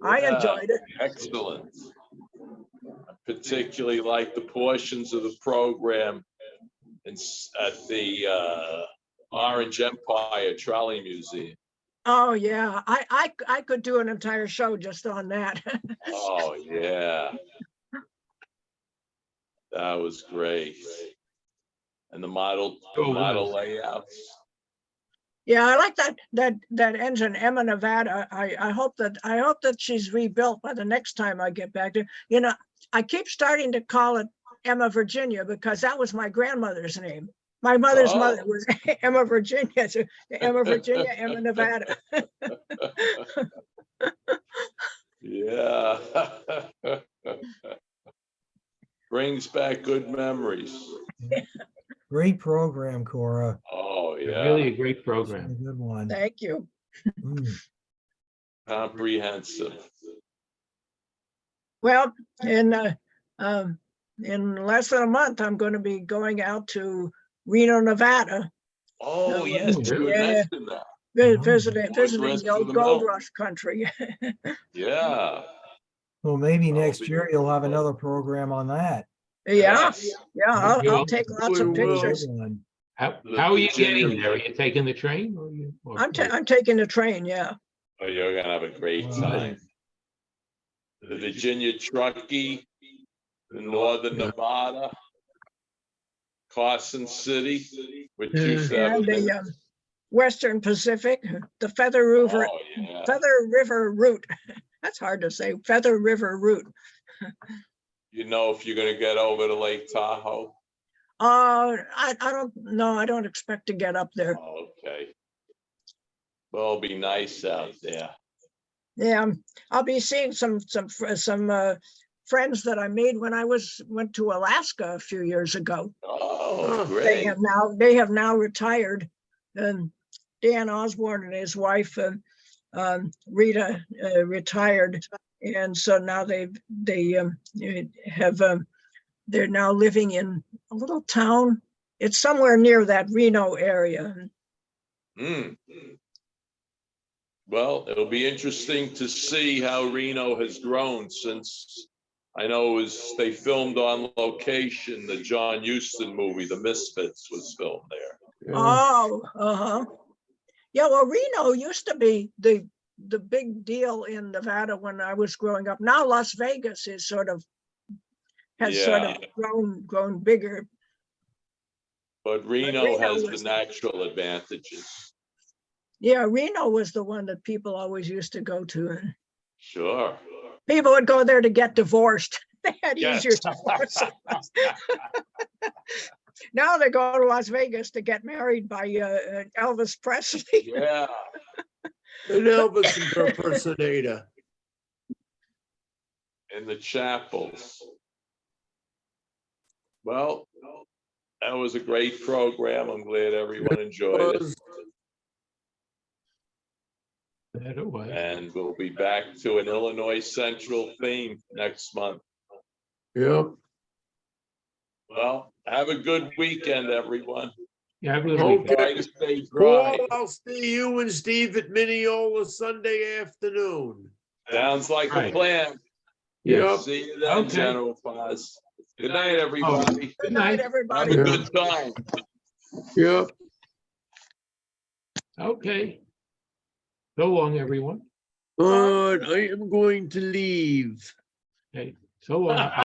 I Yeah, enjoyed it. Excellent. I particularly like the portions of the program at the Orange Empire Trolley Museum. Oh yeah, I could do an entire show just on that. Oh, yeah. That was great. And the model layouts. Yeah, I like that engine, Emma Nevada. I hope that she's rebuilt by the next time I get back there. You know, I keep starting to call it Emma Virginia, because that was my grandmother's name. My mother's mother was Emma Virginia. So Emma Virginia, Emma Nevada. Yeah. Brings back good memories. Great program, Cora. Oh, yeah, Really a great A program. good one. Thank you. Mm. comprehensive. Well, in less than a month, I'm going to be going out to Reno, Nevada. Oh, Oh, yes, you had yeah. mentioned that. Visiting rest the of old the gold mountain. rush country. Yeah. Well, maybe That'll next be year you'll have wonderful. another program on that. Yeah, Yes. I'll Well, take lots We of will. pictures. Good one. How The are you Virginia- getting there? Are you taking the train or you? I'm taking the train, yeah. Oh, you're gonna have a great Wow. time. The Virginia Truckee, the Northern Nevada, Carson City, which used to have a And the minister. Western Pacific, the Feather River, Oh, yeah. Feather River route. That's hard to say, Feather River route. You know, if you're gonna get over to Lake Tahoe. I don't know. I don't expect to get up there. Oh, okay. Well, it'll be nice out there. Yeah, I'll be seeing some friends that I made when I went to Alaska a few years ago. Oh, They great. have now retired. And Dan Osborne and his wife Rita retired, and so now they have they're now living in a little town. It's somewhere near that Reno area. Mm. Well, it'll be interesting to see how Reno has grown since I know they filmed on location, the John Huston movie, The Misfits, was filmed there. Oh, uh-huh. Yeah, well, Reno used to be the big deal in Nevada when I was growing up. Now Las Vegas is sort of grown bigger. But Reno Reno has was- the natural advantages. Yeah, Reno was the one that people always used to go to. Sure. People would go there to get divorced. They had Yes. easier divorces. Now they go to Las Vegas to get married by Elvis Presley. Yeah. An Elvis impersonator. In the chapels. Well, that was a great program. I'm glad everyone enjoyed it. That it was. And we'll be back to an Illinois Central theme next month. Yep. Well, have a good weekend, everyone. Yeah, have a good Okay. weekend. Try to stay dry. Paul, I'll see you and Steve at Mineola Sunday afternoon. Sounds like a Right. plan. Yep. See you then, Okay. General Paz. Good night, everybody. Good night, Have everybody. a good time. Yep. Okay. So long, everyone. I am going to leave. Okay. So long.